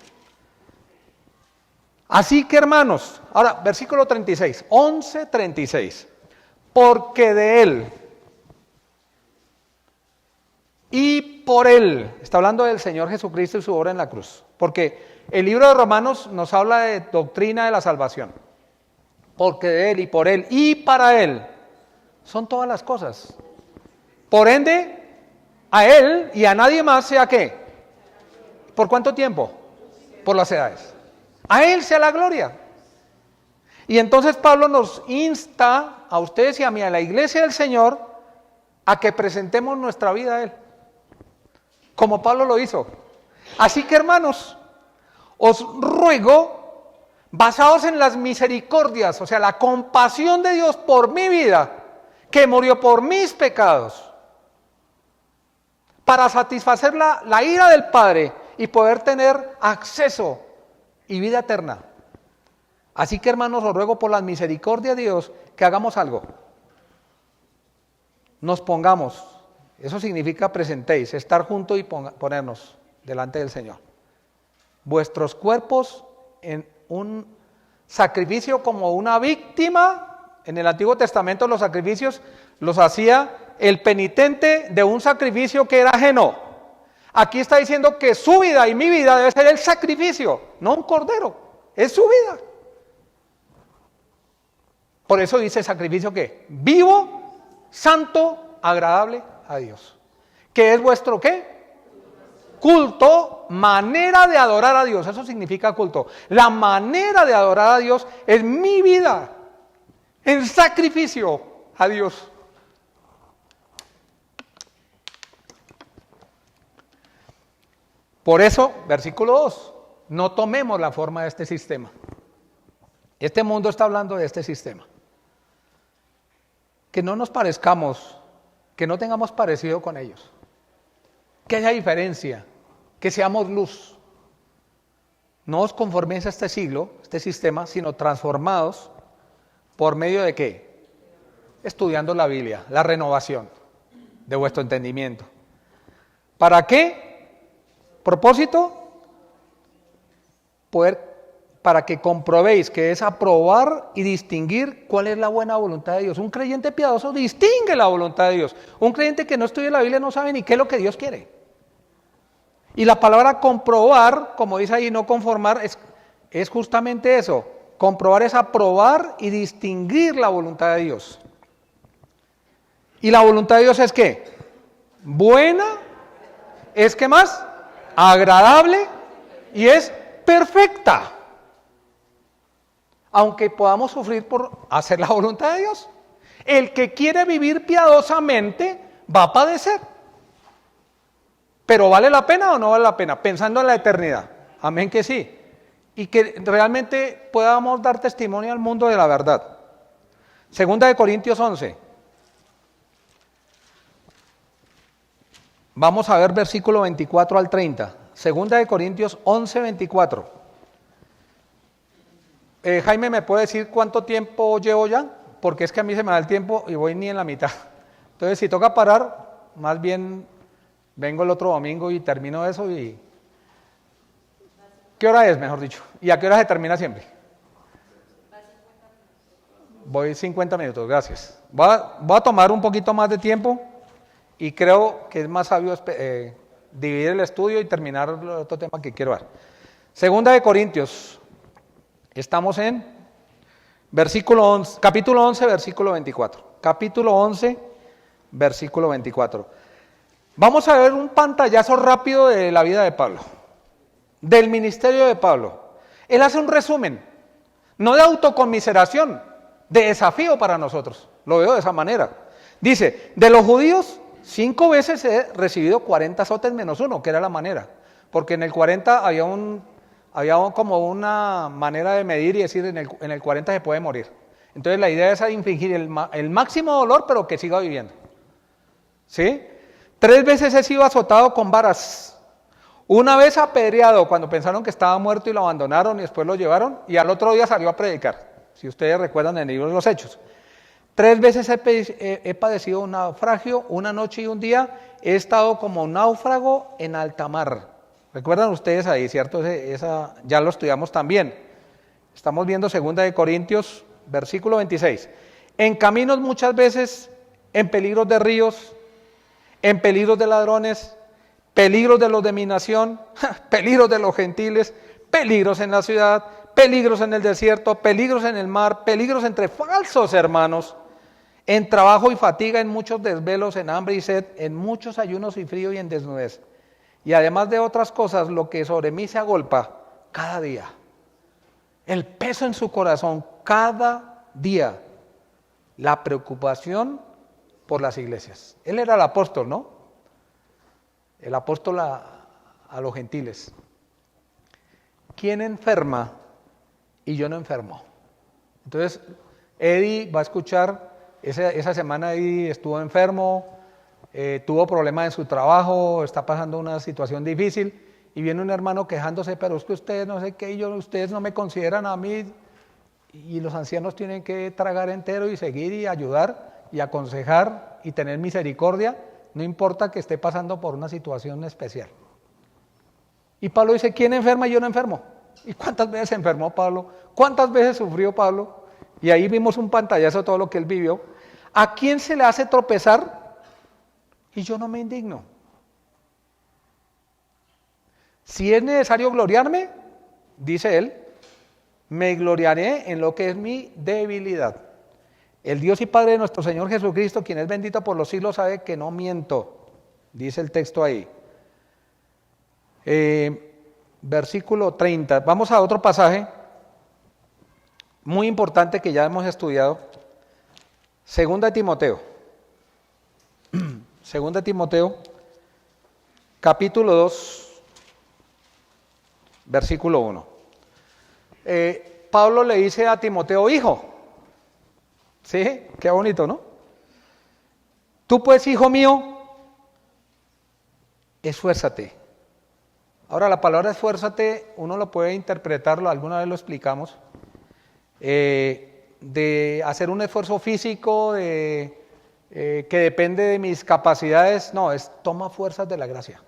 Así que hermanos, ahora versículo 36, 11:36, porque de Él y por Él, está hablando del Señor Jesucristo y su obra en la cruz, porque el libro de Romanos nos habla de doctrina de la salvación, porque de Él y por Él y para Él son todas las cosas. Por ende, a Él y a nadie más sea ¿qué? ¿Por cuánto tiempo? Por las edades. A Él sea la gloria. Y entonces Pablo nos insta a ustedes y a mí, a la iglesia del Señor, a que presentemos nuestra vida a Él, como Pablo lo hizo. Así que hermanos, os ruego, basados en las misericordias, o sea, la compasión de Dios por mi vida, que murió por mis pecados, para satisfacer la ira del Padre y poder tener acceso y vida eterna. Así que hermanos, os ruego por la misericordia de Dios que hagamos algo. Nos pongamos, eso significa presentéis, estar juntos y ponernos delante del Señor. Vuestros cuerpos en un sacrificio como una víctima. En el Antiguo Testamento los sacrificios los hacía el penitente de un sacrificio que era ajeno. Aquí está diciendo que su vida y mi vida debe ser el sacrificio, no un cordero, es su vida. Por eso dice sacrificio ¿qué? Vivo, santo, agradable a Dios. ¿Qué es vuestro qué? Culto, manera de adorar a Dios, eso significa culto. La manera de adorar a Dios es mi vida, en sacrificio a Dios. Por eso, versículo 2, no tomemos la forma de este sistema. Este mundo está hablando de este sistema. Que no nos parezcamos, que no tengamos parecido con ellos. Que haya diferencia, que seamos luz. No os conforméis a este siglo, este sistema, sino transformados por medio de ¿qué? Estudiando la Biblia, la renovación de vuestro entendimiento. ¿Para qué? Propósito, para que comprobéis que es aprobar y distinguir cuál es la buena voluntad de Dios. Un creyente piadoso distingue la voluntad de Dios. Un creyente que no estudia la Biblia no sabe ni qué es lo que Dios quiere. Y la palabra comprobar, como dice ahí, no conformar, es justamente eso. Comprobar es aprobar y distinguir la voluntad de Dios. ¿Y la voluntad de Dios es qué? Buena, es ¿qué más? Agradable y es perfecta. Aunque podamos sufrir por hacer la voluntad de Dios. El que quiere vivir piadosamente va a padecer. Pero ¿vale la pena o no vale la pena? Pensando en la eternidad. Amén que sí. Y que realmente podamos dar testimonio al mundo de la verdad. Segunda de Corintios 11. Vamos a ver versículo 24 al 30. Segunda de Corintios 11, 24. Jaime, ¿me puede decir cuánto tiempo llevo ya? Porque es que a mí se me da el tiempo y voy ni en la mitad. Entonces, si toca parar, más bien vengo el otro domingo y termino eso y... ¿Qué hora es, mejor dicho? ¿Y a qué hora se termina siempre? Voy 50 minutos, gracias. Voy a tomar un poquito más de tiempo y creo que es más sabio dividir el estudio y terminar el otro tema que quiero dar. Segunda de Corintios, estamos en capítulo 11, versículo 24. Capítulo 11, versículo 24. Vamos a ver un pantallazo rápido de la vida de Pablo, del ministerio de Pablo. Él hace un resumen, no de autoconmiseración, de desafío para nosotros. Lo veo de esa manera. Dice, de los judíos, 5 veces he recibido 40 azotes menos 1, que era la manera. Porque en el 40 había como una manera de medir y decir, en el 40 se puede morir. Entonces la idea es infligir el máximo dolor, pero que siga viviendo. ¿Sí? 3 veces he sido azotado con varas. Una vez apedreado cuando pensaron que estaba muerto y lo abandonaron y después lo llevaron, y al otro día salió a predicar. Si ustedes recuerdan en el libro de los Hechos. 3 veces he padecido un naufragio, una noche y un día he estado como náufrago en alta mar. ¿Recuerdan ustedes ahí, cierto? Ya lo estudiamos también. Estamos viendo 2 de Corintios, versículo 26. En caminos muchas veces, en peligros de ríos, en peligros de ladrones, peligros de los de mi nación, peligros de los gentiles, peligros en la ciudad, peligros en el desierto, peligros en el mar, peligros entre falsos hermanos, en trabajo y fatiga, en muchos desvelos, en hambre y sed, en muchos ayunos y frío y en desnudez. Y además de otras cosas, lo que sobre mí se agolpa cada día. El peso en su corazón cada día. La preocupación por las iglesias. Él era el apóstol, ¿no? El apóstol a los gentiles. ¿Quién enferma y yo no enfermo? Entonces, Eddie va a escuchar, esa semana Eddie estuvo enfermo, tuvo problemas en su trabajo, está pasando una situación difícil, y viene un hermano quejándose, pero es que ustedes no sé qué, ustedes no me consideran a mí, y los ancianos tienen que tragar entero y seguir y ayudar y aconsejar y tener misericordia, no importa que esté pasando por una situación especial. Y Pablo dice, ¿quién enferma y yo no enfermo? ¿Y cuántas veces enfermó Pablo? ¿Cuántas veces sufrió Pablo? Y ahí vimos un pantallazo de todo lo que él vivió. ¿A quién se le hace tropezar? Y yo no me indigno. Si es necesario gloriarme, dice él, me gloriaré en lo que es mi debilidad. El Dios y Padre de nuestro Señor Jesucristo, quien es bendito por los siglos, sabe que no miento. Dice el texto ahí. Versículo 30. Vamos a otro pasaje muy importante que ya hemos estudiado. Segunda de Timoteo. Segunda de Timoteo, capítulo 2, versículo 1. Pablo le dice a Timoteo, hijo. ¿Sí? Qué bonito, ¿no? Tú pues, hijo mío, esfuérzate. Ahora, la palabra esfuérzate, uno lo puede interpretarlo, alguna vez lo explicamos, de hacer un esfuerzo físico, que depende de mis capacidades. No, es toma fuerzas de la gracia.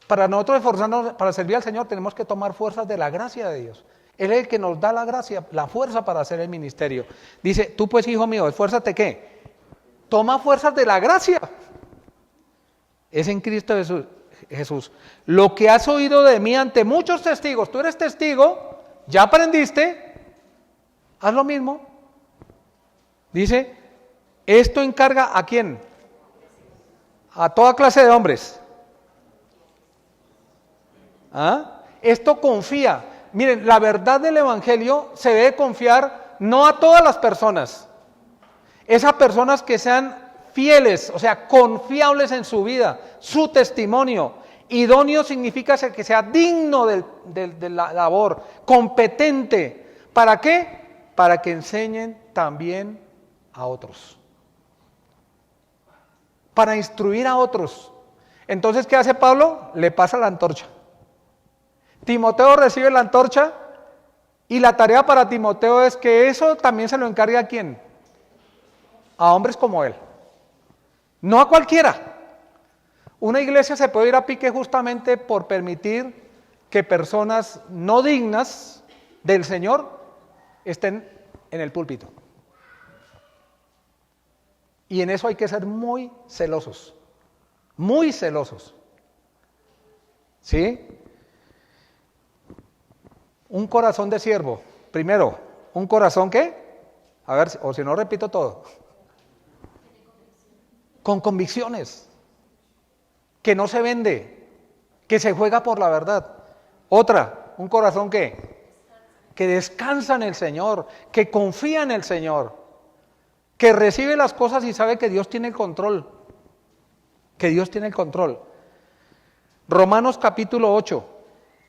Para nosotros esforzarnos, para servir al Señor, tenemos que tomar fuerzas de la gracia de Dios. Él es el que nos da la gracia, la fuerza para hacer el ministerio. Dice, tú pues, hijo mío, esfuérzate, ¿qué? Toma fuerzas de la gracia. Es en Cristo Jesús. Lo que has oído de mí ante muchos testigos, tú eres testigo, ya aprendiste, haz lo mismo. Dice, esto encarga ¿a quién? A toda clase de hombres. ¿Ah? Esto confía. Miren, la verdad del Evangelio se debe confiar no a todas las personas, es a personas que sean fieles, o sea, confiables en su vida, su testimonio. Idóneo significa que sea digno de la labor, competente. ¿Para qué? Para que enseñen también a otros. Para instruir a otros. Entonces, ¿qué hace Pablo? Le pasa la antorcha. Timoteo recibe la antorcha y la tarea para Timoteo es que eso también se lo encargue ¿a quién? A hombres como él. No a cualquiera. Una iglesia se puede ir a pique justamente por permitir que personas no dignas del Señor estén en el púlpito. Y en eso hay que ser muy celosos. Muy celosos. ¿Sí? Un corazón de siervo. Primero, ¿un corazón qué? A ver, o si no repito todo. Con convicciones. Que no se vende. Que se juega por la verdad. Otra, ¿un corazón qué? Que descansa en el Señor. Que confía en el Señor. Que recibe las cosas y sabe que Dios tiene el control. Que Dios tiene el control. Romanos capítulo 8,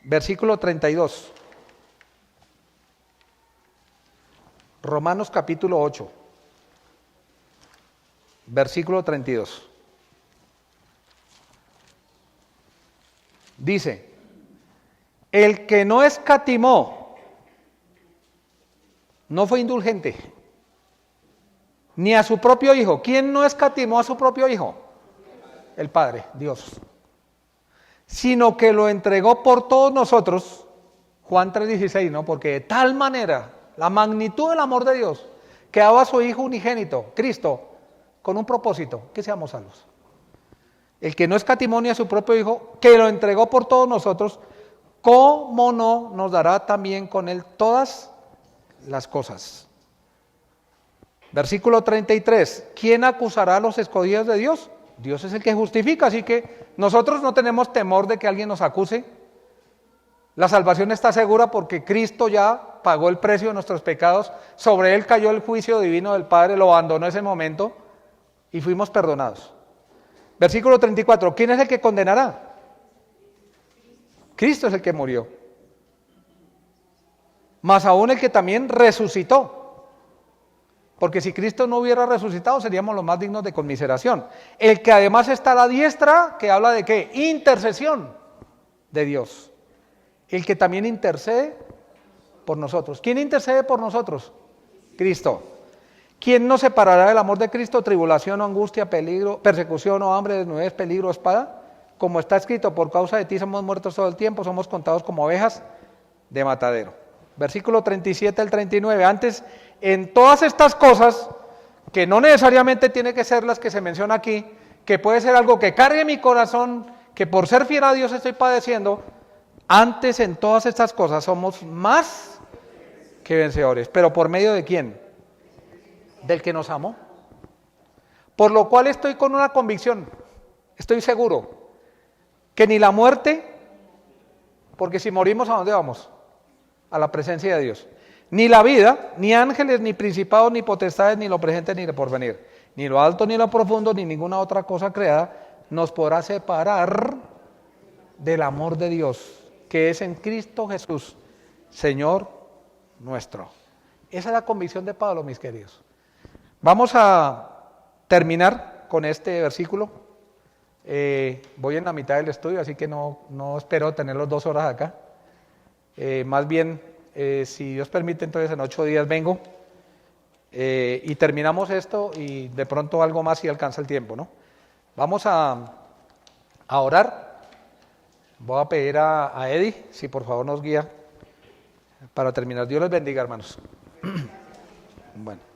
versículo 32. Romanos capítulo 8, versículo 32. Dice, el que no escatimó, no fue indulgente, ni a su propio hijo. ¿Quién no escatimó a su propio hijo? El Padre, Dios. Sino que lo entregó por todos nosotros, Juan 3:16, ¿no? Porque de tal manera, la magnitud del amor de Dios, que daba a su Hijo unigénito, Cristo, con un propósito, que seamos salvos. El que no escatimó ni a su propio Hijo, que lo entregó por todos nosotros, ¿cómo no nos dará también con Él todas las cosas? Versículo 33, ¿quién acusará a los escogidos de Dios? Dios es el que justifica, así que nosotros no tenemos temor de que alguien nos acuse. La salvación está segura porque Cristo ya pagó el precio de nuestros pecados, sobre Él cayó el juicio divino del Padre, lo abandonó ese momento y fuimos perdonados. Versículo 34, ¿quién es el que condenará? Cristo es el que murió. Más aún el que también resucitó. Porque si Cristo no hubiera resucitado, seríamos los más dignos de conmiseración. El que además está a la diestra, que habla de ¿qué? Intercesión de Dios. El que también intercede por nosotros. ¿Quién intercede por nosotros? Cristo. ¿Quién nos separará del amor de Cristo? Tribulación o angustia, peligro, persecución o hambre, desnudez, peligro o espada. Como está escrito, por causa de ti somos muertos todo el tiempo, somos contados como ovejas de matadero. Versículo 37 al 39. Antes, en todas estas cosas, que no necesariamente tiene que ser las que se menciona aquí, que puede ser algo que cargue mi corazón, que por ser fiel a Dios estoy padeciendo, antes en todas estas cosas somos más que vencedores. ¿Pero por medio de quién? Del que nos amó. Por lo cual estoy con una convicción, estoy seguro, que ni la muerte, porque si morimos, ¿a dónde vamos? A la presencia de Dios. Ni la vida, ni ángeles, ni principados, ni potestades, ni lo presente, ni lo porvenir, ni lo alto, ni lo profundo, ni ninguna otra cosa creada, nos podrá separar del amor de Dios que es en Cristo Jesús, Señor nuestro. Esa es la convicción de Pablo, mis queridos. Vamos a terminar con este versículo. Voy en la mitad del estudio, así que no espero tener las 2 horas acá. Más bien, si Dios permite, entonces en 8 días vengo y terminamos esto y de pronto algo más si alcanza el tiempo, ¿no? Vamos a orar. Voy a pedir a Eddie, si por favor nos guía para terminar. Dios les bendiga, hermanos. Bueno.